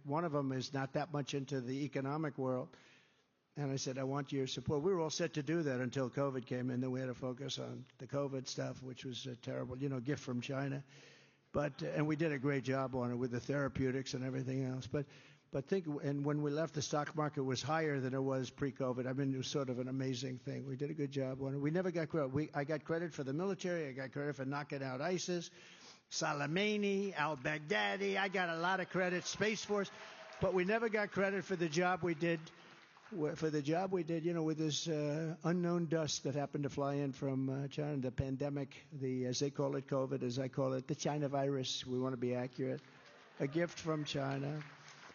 A: one of them is not that much into the economic world. And I said, I want your support. We were all set to do that until COVID came in. Then we had to focus on the COVID stuff, which was a terrible, gift from China. And we did a great job on it with the therapeutics and everything else. And when we left, the stock market was higher than it was pre-COVID. I mean, it was sort of an amazing thing. We did a good job on it. We never got credit. I got credit for the military. I got credit for knocking out ISIS. Soleimani, al-Baghdadi, I got a lot of credit, Space Force, but we never got credit for the job we did, with this unknown dust that happened to fly in from China, the pandemic, as they call it, COVID, as I call it, the China virus. We want to be accurate. A gift from China.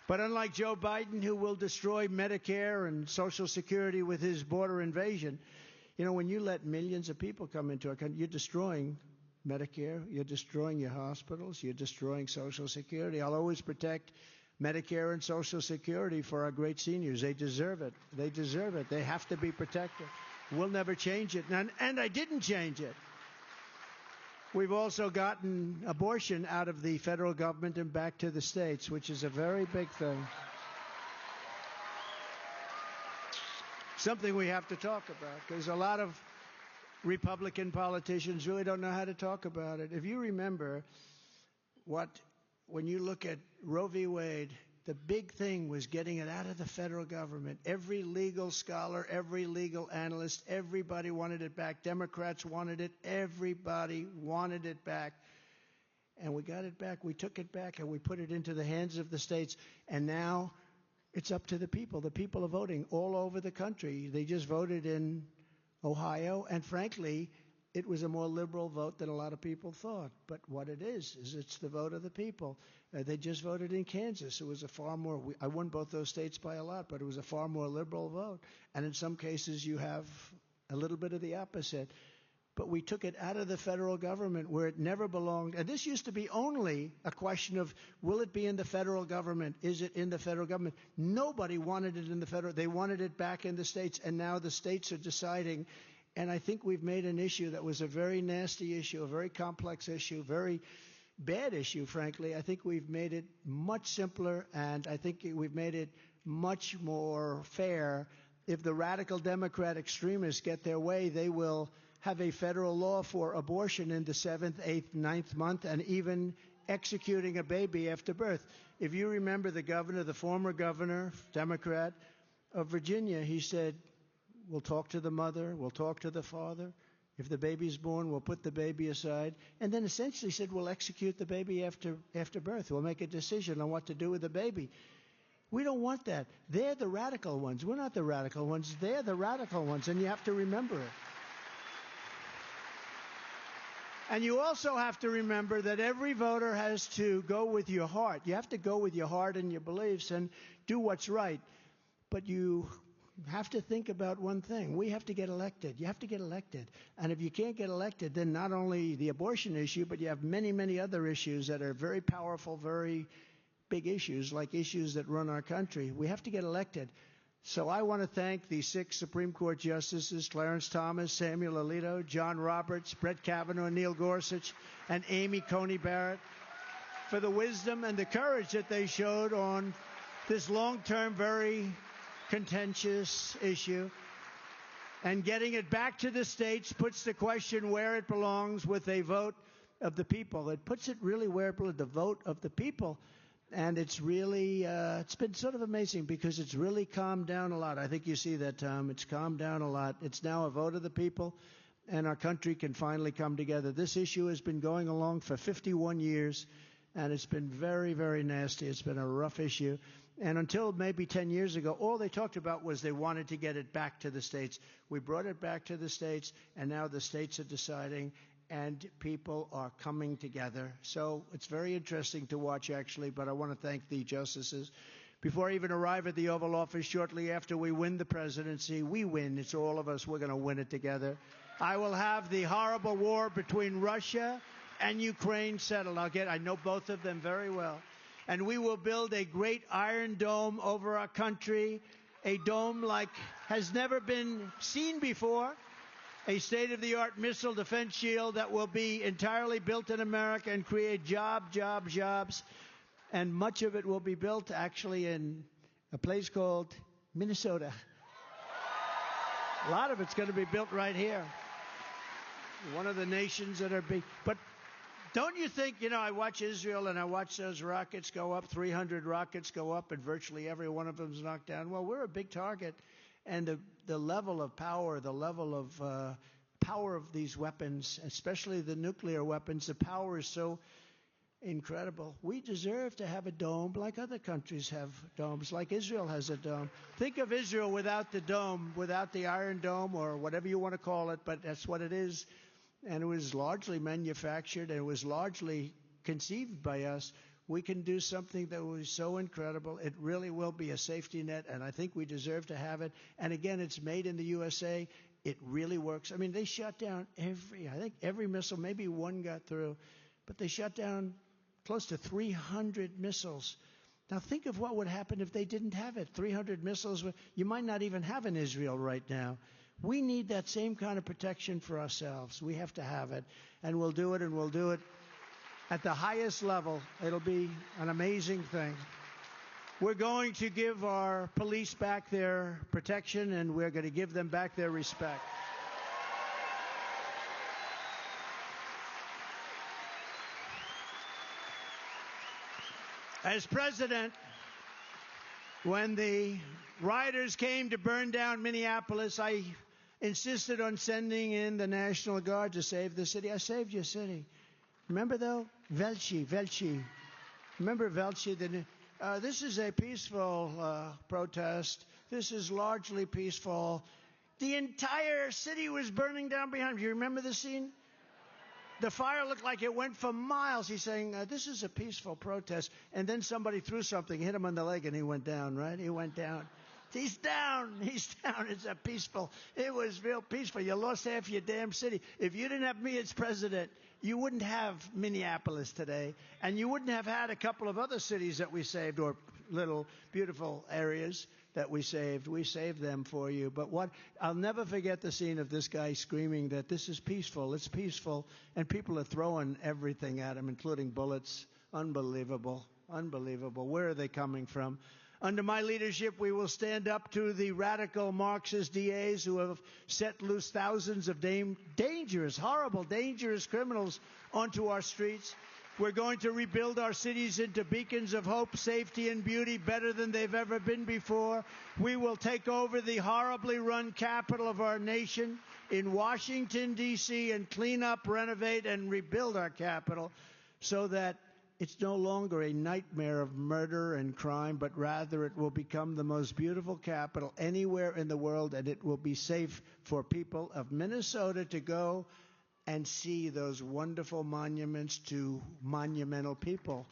A: But unlike Joe Biden, who will destroy Medicare and Social Security with his border invasion, when you let millions of people come into our country, you're destroying Medicare, you're destroying your hospitals, you're destroying Social Security. I'll always protect Medicare and Social Security for our great seniors. They deserve it. They deserve it. They have to be protected. We'll never change it. And I didn't change it. We've also gotten abortion out of the federal government and back to the states, which is a very big thing. Something we have to talk about, because a lot of Republican politicians really don't know how to talk about it. If you remember when you look at Roe v. Wade, the big thing was getting it out of the federal government. Every legal scholar, every legal analyst, everybody wanted it back. Democrats wanted it. Everybody wanted it back. And we got it back. We took it back and we put it into the hands of the states. And now it's up to the people. The people are voting all over the country. They just voted in Ohio, and frankly, it was a more liberal vote than a lot of people thought. But what it is it's the vote of the people. They just voted in Kansas. It was a far more, I won both those states by a lot, but it was a far more liberal vote. And in some cases, you have a little bit of the opposite. But we took it out of the federal government where it never belonged. And this used to be only a question of, will it be in the federal government? Is it in the federal government? Nobody wanted it in the federal. They wanted it back in the states. And now the states are deciding. And I think we've made an issue that was a very nasty issue, a very complex issue, very bad issue, frankly. I think we've made it much simpler, and I think we've made it much more fair. If the radical Democrat extremists get their way, they will have a federal law for abortion in the 7th, 8th, 9th month, and even executing a baby after birth. If you remember the former governor, Democrat of Virginia, he said, we'll talk to the mother, we'll talk to the father. If the baby's born, we'll put the baby aside. And then essentially said, we'll execute the baby after birth. We'll make a decision on what to do with the baby. We don't want that. They're the radical ones. We're not the radical ones. They're the radical ones, and you have to remember it. And you also have to remember that every voter has to go with your heart. You have to go with your heart and your beliefs and do what's right. But you have to think about one thing. We have to get elected. You have to get elected. And if you can't get elected, then not only the abortion issue, but you have many, many other issues that are very powerful, very big issues, like issues that run our country. We have to get elected. So I want to thank the 6 Supreme Court Justices, Clarence Thomas, Samuel Alito, John Roberts, Brett Kavanaugh, Neil Gorsuch, and Amy Coney Barrett for the wisdom and the courage that they showed on this long-term, very contentious issue. And getting it back to the states puts the question where it belongs with a vote of the people. It puts it really where it belongs, the vote of the people. And it's really, it's been sort of amazing because it's really calmed down a lot. I think you see that, Tom. It's calmed down a lot. It's now a vote of the people, and our country can finally come together. This issue has been going along for 51 years, and it's been very, very nasty. It's been a rough issue. And until maybe 10 years ago, all they talked about was they wanted to get it back to the states. We brought it back to the states, and now the states are deciding, and people are coming together. So it's very interesting to watch, actually, but I want to thank the justices before I even arrive at the Oval Office shortly after we win the presidency. We win. It's all of us. We're going to win it together. I will have the horrible war between Russia and Ukraine settled. I know both of them very well. And we will build a great iron dome over our country, a dome like has never been seen before, a state-of-the-art missile defense shield that will be entirely built in America and create jobs. And much of it will be built actually in a place called Minnesota. A lot of it's going to be built right here. One of the nations that are big. But don't you think, I watch Israel and I watch those rockets go up, 300 rockets go up, and virtually every one of them is knocked down. Well, we're a big target. And the level of power, power of these weapons, especially the nuclear weapons, the power is so incredible. We deserve to have a dome like other countries have domes, like Israel has a dome. Think of Israel without the dome, without the Iron Dome or whatever you want to call it, but that's what it is. And it was largely manufactured and it was largely conceived by us. We can do something that was so incredible. It really will be a safety net, and I think we deserve to have it. And again, it's made in the USA. It really works. I mean, they shot down every missile, maybe one got through, but they shot down close to 300 missiles. Now think of what would happen if they didn't have it. 300 missiles. You might not even have in Israel right now. We need that same kind of protection for ourselves. We have to have it. And we'll do it, and we'll do it at the highest level. It'll be an amazing thing. We're going to give our police back their protection, and we're going to give them back their respect. As president, when the rioters came to burn down Minneapolis, I insisted on sending in the National Guard to save the city. I saved your city. Remember, though? Velchi. Remember Velchi? This is a peaceful protest. This is largely peaceful. The entire city was burning down behind him. You remember the scene? The fire looked like it went for miles. He's saying, this is a peaceful protest. And then somebody threw something, hit him on the leg, and he went down, right? He went down. He's down. It was real peaceful. You lost half your damn city. If you didn't have me as president, you wouldn't have Minneapolis today. And you wouldn't have had a couple of other cities that we saved, or little beautiful areas that we saved. We saved them for you. But I'll never forget the scene of this guy screaming that this is peaceful. It's peaceful. And people are throwing everything at him, including bullets. Unbelievable. Where are they coming from? Under my leadership, we will stand up to the radical Marxist DAs who have set loose thousands of horrible, dangerous criminals onto our streets. We're going to rebuild our cities into beacons of hope, safety, and beauty better than they've ever been before. We will take over the horribly run capital of our nation in Washington, D.C., and clean up, renovate, and rebuild our capital so that it's no longer a nightmare of murder and crime, but rather it will become the most beautiful capital anywhere in the world, and it will be safe for people of Minnesota to go and see those wonderful monuments to monumental people.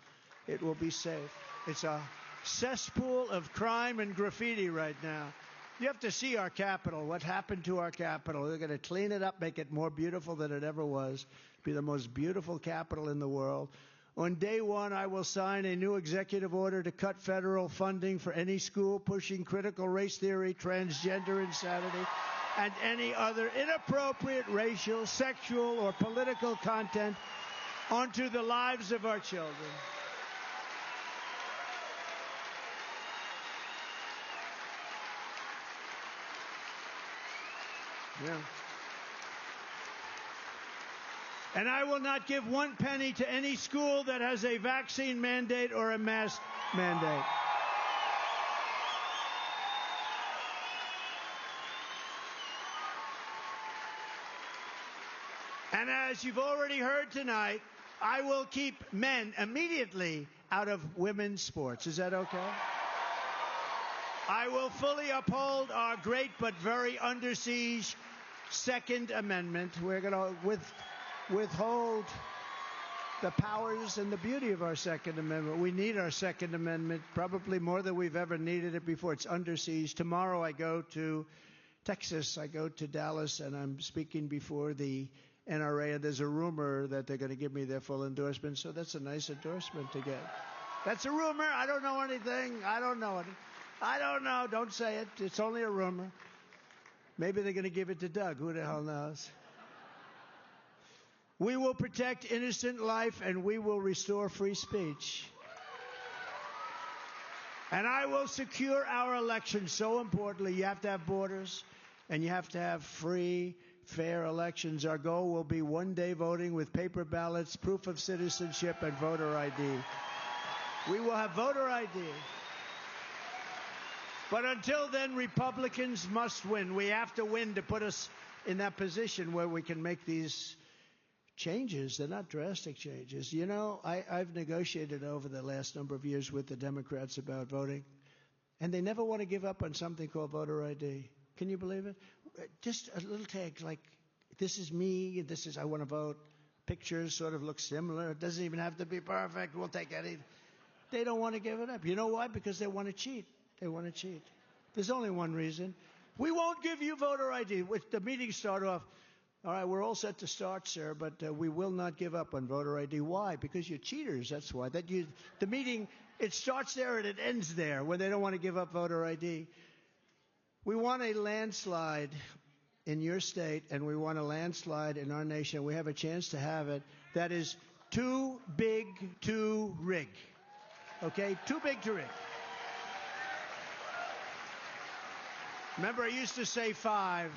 A: It will be safe. It's a cesspool of crime and graffiti right now. You have to see our capital, what happened to our capital. They're going to clean it up, make it more beautiful than it ever was, be the most beautiful capital in the world. On day one, I will sign a new executive order to cut federal funding for any school pushing critical race theory, transgender insanity, and any other inappropriate racial, sexual, or political content onto the lives of our children. Yeah. And I will not give one penny to any school that has a vaccine mandate or a mask mandate. And as you've already heard tonight, I will keep men immediately out of women's sports. Is that okay? I will fully uphold our great but very under siege Second Amendment. We're going to withhold the powers and the beauty of our Second Amendment. We need our Second Amendment probably more than we've ever needed it before. It's under siege. Tomorrow I go to Texas. I go to Dallas, and I'm speaking before the NRA, and there's a rumor that they're going to give me their full endorsement, so that's a nice endorsement to get. That's a rumor. I don't know anything. I don't know it. I don't know. Don't say it. It's only a rumor. Maybe they're going to give it to Doug. Who the hell knows? We will protect innocent life, and we will restore free speech. And I will secure our elections. So importantly, you have to have borders, and you have to have free, fair elections. Our goal will be one-day voting with paper ballots, proof of citizenship, and voter ID. We will have voter ID. But until then, Republicans must win. We have to win to put us in that position where we can make these changes. They're not drastic changes. You know, I've negotiated over the last number of years with the Democrats about voting, and they never want to give up on something called voter ID. Can you believe it? Just a little tag like, this is me, this is I want to vote. Pictures sort of look similar. It doesn't even have to be perfect. We'll take any. They don't want to give it up. You know why? Because they want to cheat. They want to cheat. There's only one reason. We won't give you voter ID. With the meeting start off, all right, we're all set to start, sir, but we will not give up on voter ID. Why? Because you're cheaters. That's why. The meeting, it starts there and it ends there when they don't want to give up voter ID. We want a landslide in your state, and we want a landslide in our nation. We have a chance to have it. That is too big to rig. Okay? Too big to rig. Remember, I used to say 5.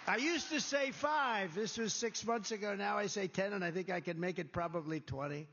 A: I used to say 5. This was 6 months ago. Now I say 10, and I think I can make it probably 20.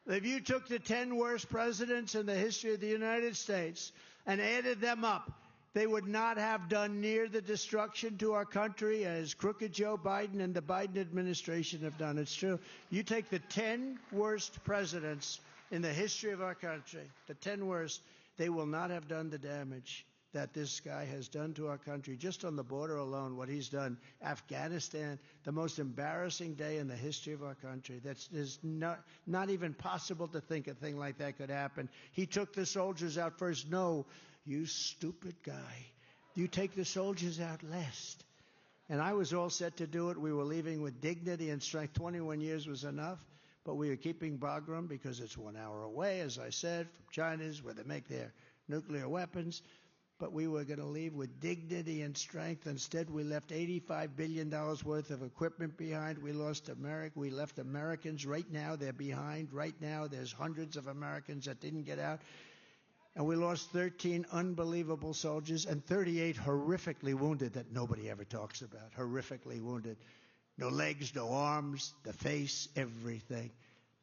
A: If you took the 10 worst presidents in the history of the United States and added them up, they would not have done near the destruction to our country as crooked Joe Biden and the Biden administration have done. It's true. You take the 10 worst presidents in the history of our country, the 10 worst, they will not have done the damage that this guy has done to our country. Just on the border alone, what he's done. Afghanistan, the most embarrassing day in the history of our country. There's not even possible to think a thing like that could happen. He took the soldiers out first. No, you stupid guy. You take the soldiers out last. And I was all set to do it. We were leaving with dignity and strength. 21 years was enough. But we were keeping Bagram because it's 1 hour away, as I said, from China's, where they make their nuclear weapons. But we were going to leave with dignity and strength. Instead, we left $85 billion worth of equipment behind. We lost America. We left Americans. Right now, they're behind. Right now, there's hundreds of Americans that didn't get out. And we lost 13 unbelievable soldiers and 38 horrifically wounded that nobody ever talks about. Horrifically wounded. No legs, no arms, the face, everything.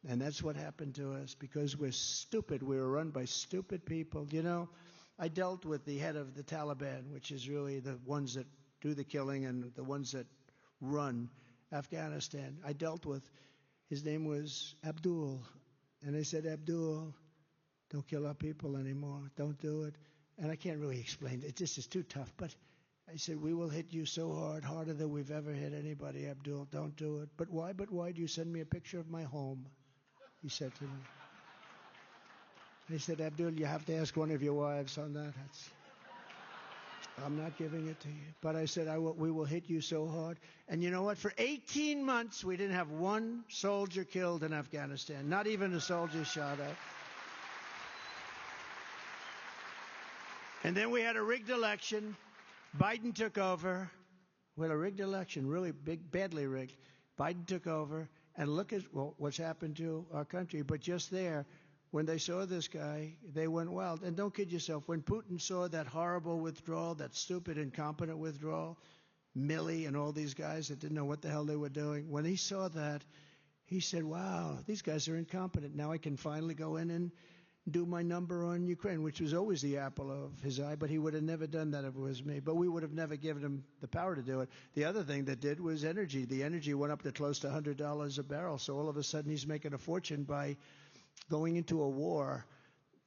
A: And that's what happened to us because we're stupid. We were run by stupid people. You know, I dealt with the head of the Taliban, which is really the ones that do the killing and the ones that run Afghanistan. I dealt with, his name was Abdul. And I said, Abdul, don't kill our people anymore. Don't do it. And I can't really explain it. This is too tough. But I said, we will hit you so hard, harder than we've ever hit anybody, Abdul. Don't do it. But why do you send me a picture of my home? He said to me. I said, Abdul, you have to ask one of your wives on that. I'm not giving it to you. But I said, we will hit you so hard. And you know what? For 18 months, we didn't have one soldier killed in Afghanistan. Not even a soldier shot at. And then we had a rigged election. Biden took over. We had a rigged election, really big, badly rigged. Biden took over. And look at what's happened to our country. But just there, when they saw this guy, they went wild. And don't kid yourself, when Putin saw that horrible withdrawal, that stupid, incompetent withdrawal, Milley and all these guys that didn't know what the hell they were doing, when he saw that, he said, wow, these guys are incompetent. Now I can finally go in and do my number on Ukraine, which was always the apple of his eye, but he would have never done that if it was me. But we would have never given him the power to do it. The other thing that did was energy. The energy went up to close to $100 a barrel, so all of a sudden he's making a fortune by going into a war,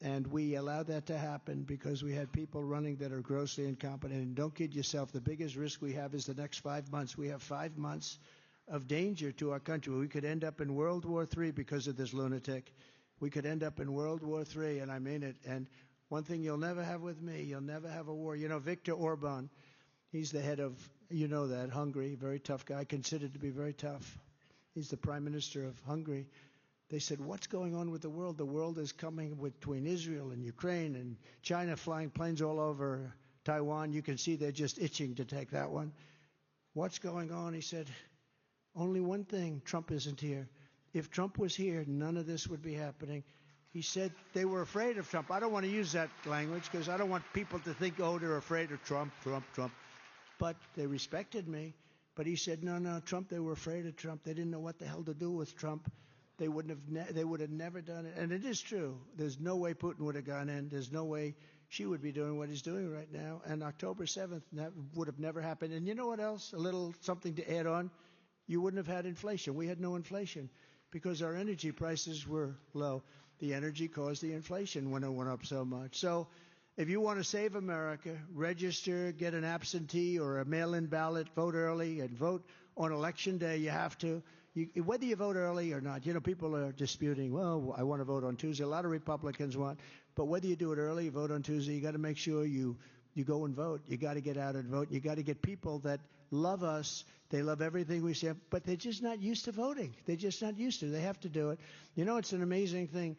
A: and we allowed that to happen because we had people running that are grossly incompetent. And don't kid yourself, the biggest risk we have is the next 5 months. We have 5 months of danger to our country. We could end up in World War III because of this lunatic. We could end up in World War III, and I mean it. And one thing you'll never have with me, you'll never have a war. You know, Viktor Orban, he's the head of, you know that, Hungary, very tough guy, considered to be very tough. He's the prime minister of Hungary. They said, what's going on with the world? The world is coming between Israel and Ukraine and China flying planes all over Taiwan. You can see they're just itching to take that one. What's going on? He said, only one thing, Trump isn't here. If Trump was here, none of this would be happening. He said they were afraid of Trump. I don't want to use that language because I don't want people to think, oh, they're afraid of Trump. But they respected me. But he said, no, Trump, they were afraid of Trump. They didn't know what the hell to do with Trump. They would have never done it. And it is true. There's no way Putin would have gone in. There's no way she would be doing what he's doing right now. And October 7th would have never happened. And you know what else? A little something to add on. You wouldn't have had inflation. We had no inflation because our energy prices were low. The energy caused the inflation when it went up so much. So if you want to save America, register, get an absentee or a mail-in ballot, vote early, and vote on Election Day. You have to. Whether you vote early or not, you know, people are disputing, well, I want to vote on Tuesday. A lot of Republicans want. But whether you do it early, you vote on Tuesday, you got to make sure you go and vote. You got to get out and vote. You got to get people that love us. They love everything we say, but they're just not used to voting. They're just not used to it. They have to do it. You know, it's an amazing thing.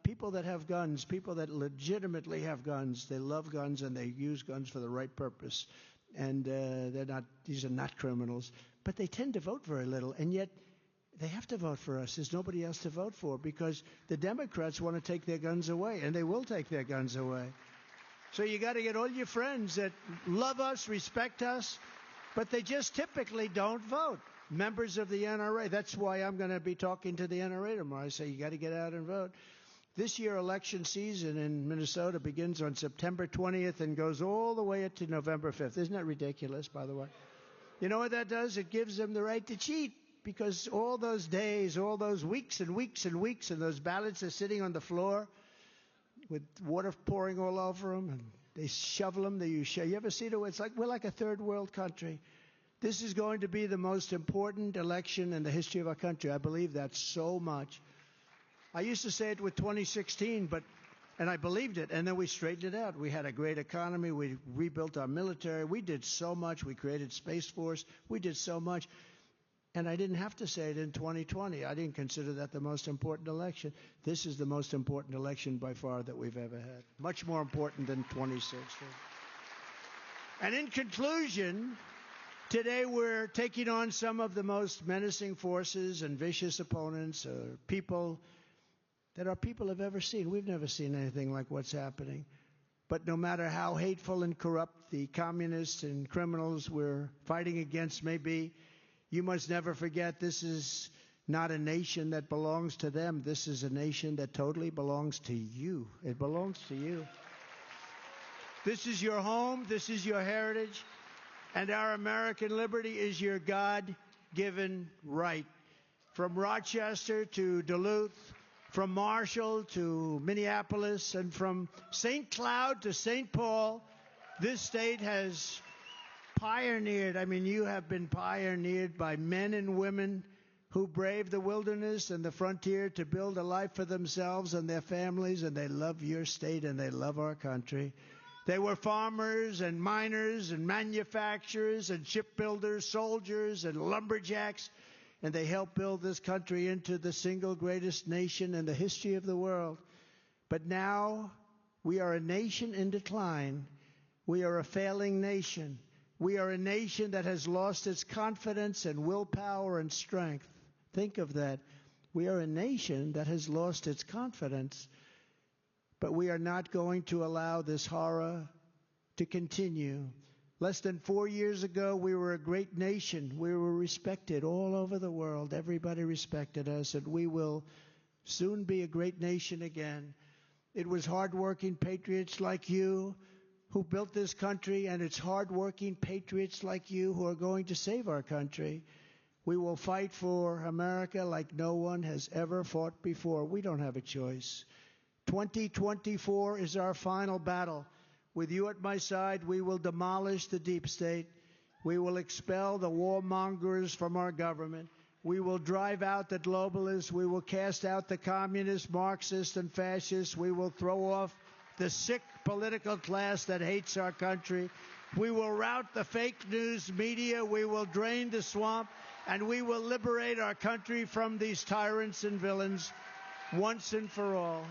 A: People that have guns, people that legitimately have guns, they love guns and they use guns for the right purpose. And these are not criminals. But they tend to vote very little, and yet they have to vote for us. There's nobody else to vote for because the Democrats want to take their guns away, and they will take their guns away. So you got to get all your friends that love us, respect us, but they just typically don't vote. Members of the NRA. That's why I'm going to be talking to the NRA tomorrow. I say you got to get out and vote. This year election season in Minnesota begins on September 20th and goes all the way to November 5th. Isn't that ridiculous, by the way? You know what that does? It gives them the right to cheat because all those days, all those weeks and weeks and weeks, and those ballots are sitting on the floor with water pouring all over them, and they shovel them. You ever see it? It's like we're like a third world country. This is going to be the most important election in the history of our country. I believe that so much. I used to say it with 2016, and I believed it, and then we straightened it out. We had a great economy. We rebuilt our military. We did so much. We created Space Force. We did so much. And I didn't have to say it in 2020. I didn't consider that the most important election. This is the most important election by far that we've ever had. Much more important than 2016. And in conclusion, today we're taking on some of the most menacing forces and vicious opponents, people that our people have ever seen. We've never seen anything like what's happening. But no matter how hateful and corrupt the communists and criminals we're fighting against may be, you must never forget this is not a nation that belongs to them. This is a nation that totally belongs to you. It belongs to you. This is your home. This is your heritage. And our American liberty is your God-given right. From Rochester to Duluth, from Marshall to Minneapolis, and from St. Cloud to St. Paul, this state has pioneered. I mean, you have been pioneered by men and women who braved the wilderness and the frontier to build a life for themselves and their families, and they love your state and they love our country. They were farmers and miners and manufacturers and shipbuilders, soldiers and lumberjacks, and they helped build this country into the single greatest nation in the history of the world. But now we are a nation in decline. We are a failing nation. We are a nation that has lost its confidence and willpower and strength. Think of that. We are a nation that has lost its confidence. But we are not going to allow this horror to continue. Less than 4 years ago, we were a great nation. We were respected all over the world. Everybody respected us, and we will soon be a great nation again. It was hardworking patriots like you who built this country, and it's hardworking patriots like you who are going to save our country. We will fight for America like no one has ever fought before. We don't have a choice. 2024 is our final battle. With you at my side, we will demolish the deep state. We will expel the warmongers from our government. We will drive out the globalists. We will cast out the communists, Marxists, and fascists. We will throw off the sick political class that hates our country. We will rout the fake news media. We will drain the swamp. And we will liberate our country from these tyrants and villains once and for all.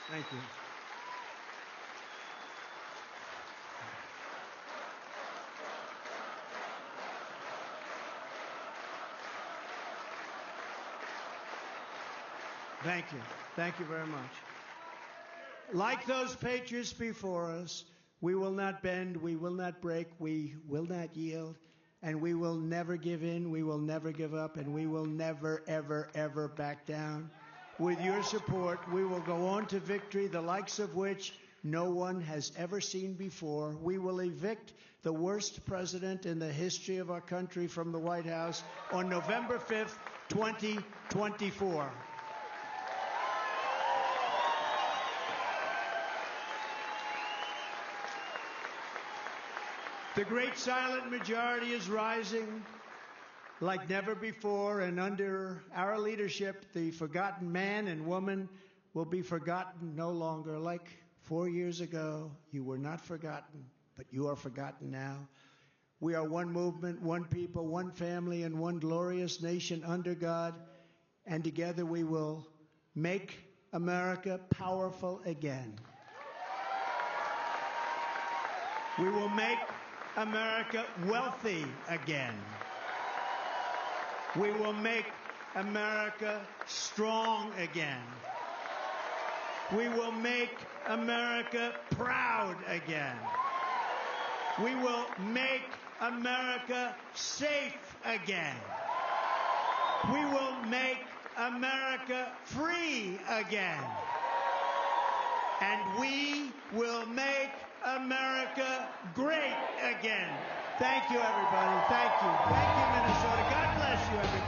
A: Thank you. Thank you. Thank you very much. Like those patriots before us, we will not bend, we will not break, we will not yield, and we will never give in, we will never give up, and we will never, ever, ever back down. With your support, we will go on to victory, the likes of which no one has ever seen before. We will evict the worst president in the history of our country from the White House on November 5th, 2024. The great silent majority is rising like never before, and under our leadership, the forgotten man and woman will be forgotten no longer. Like 4 years ago, you were not forgotten, but you are forgotten now. We are one movement, one people, one family, and one glorious nation under God, and together we will make America powerful again. We will make America wealthy again. We will make America strong again. We will make America proud again. We will make America safe again. We will make America free again. And we will make America great again. Thank you, everybody. Thank you. Thank you, Minnesota. God bless you, everybody.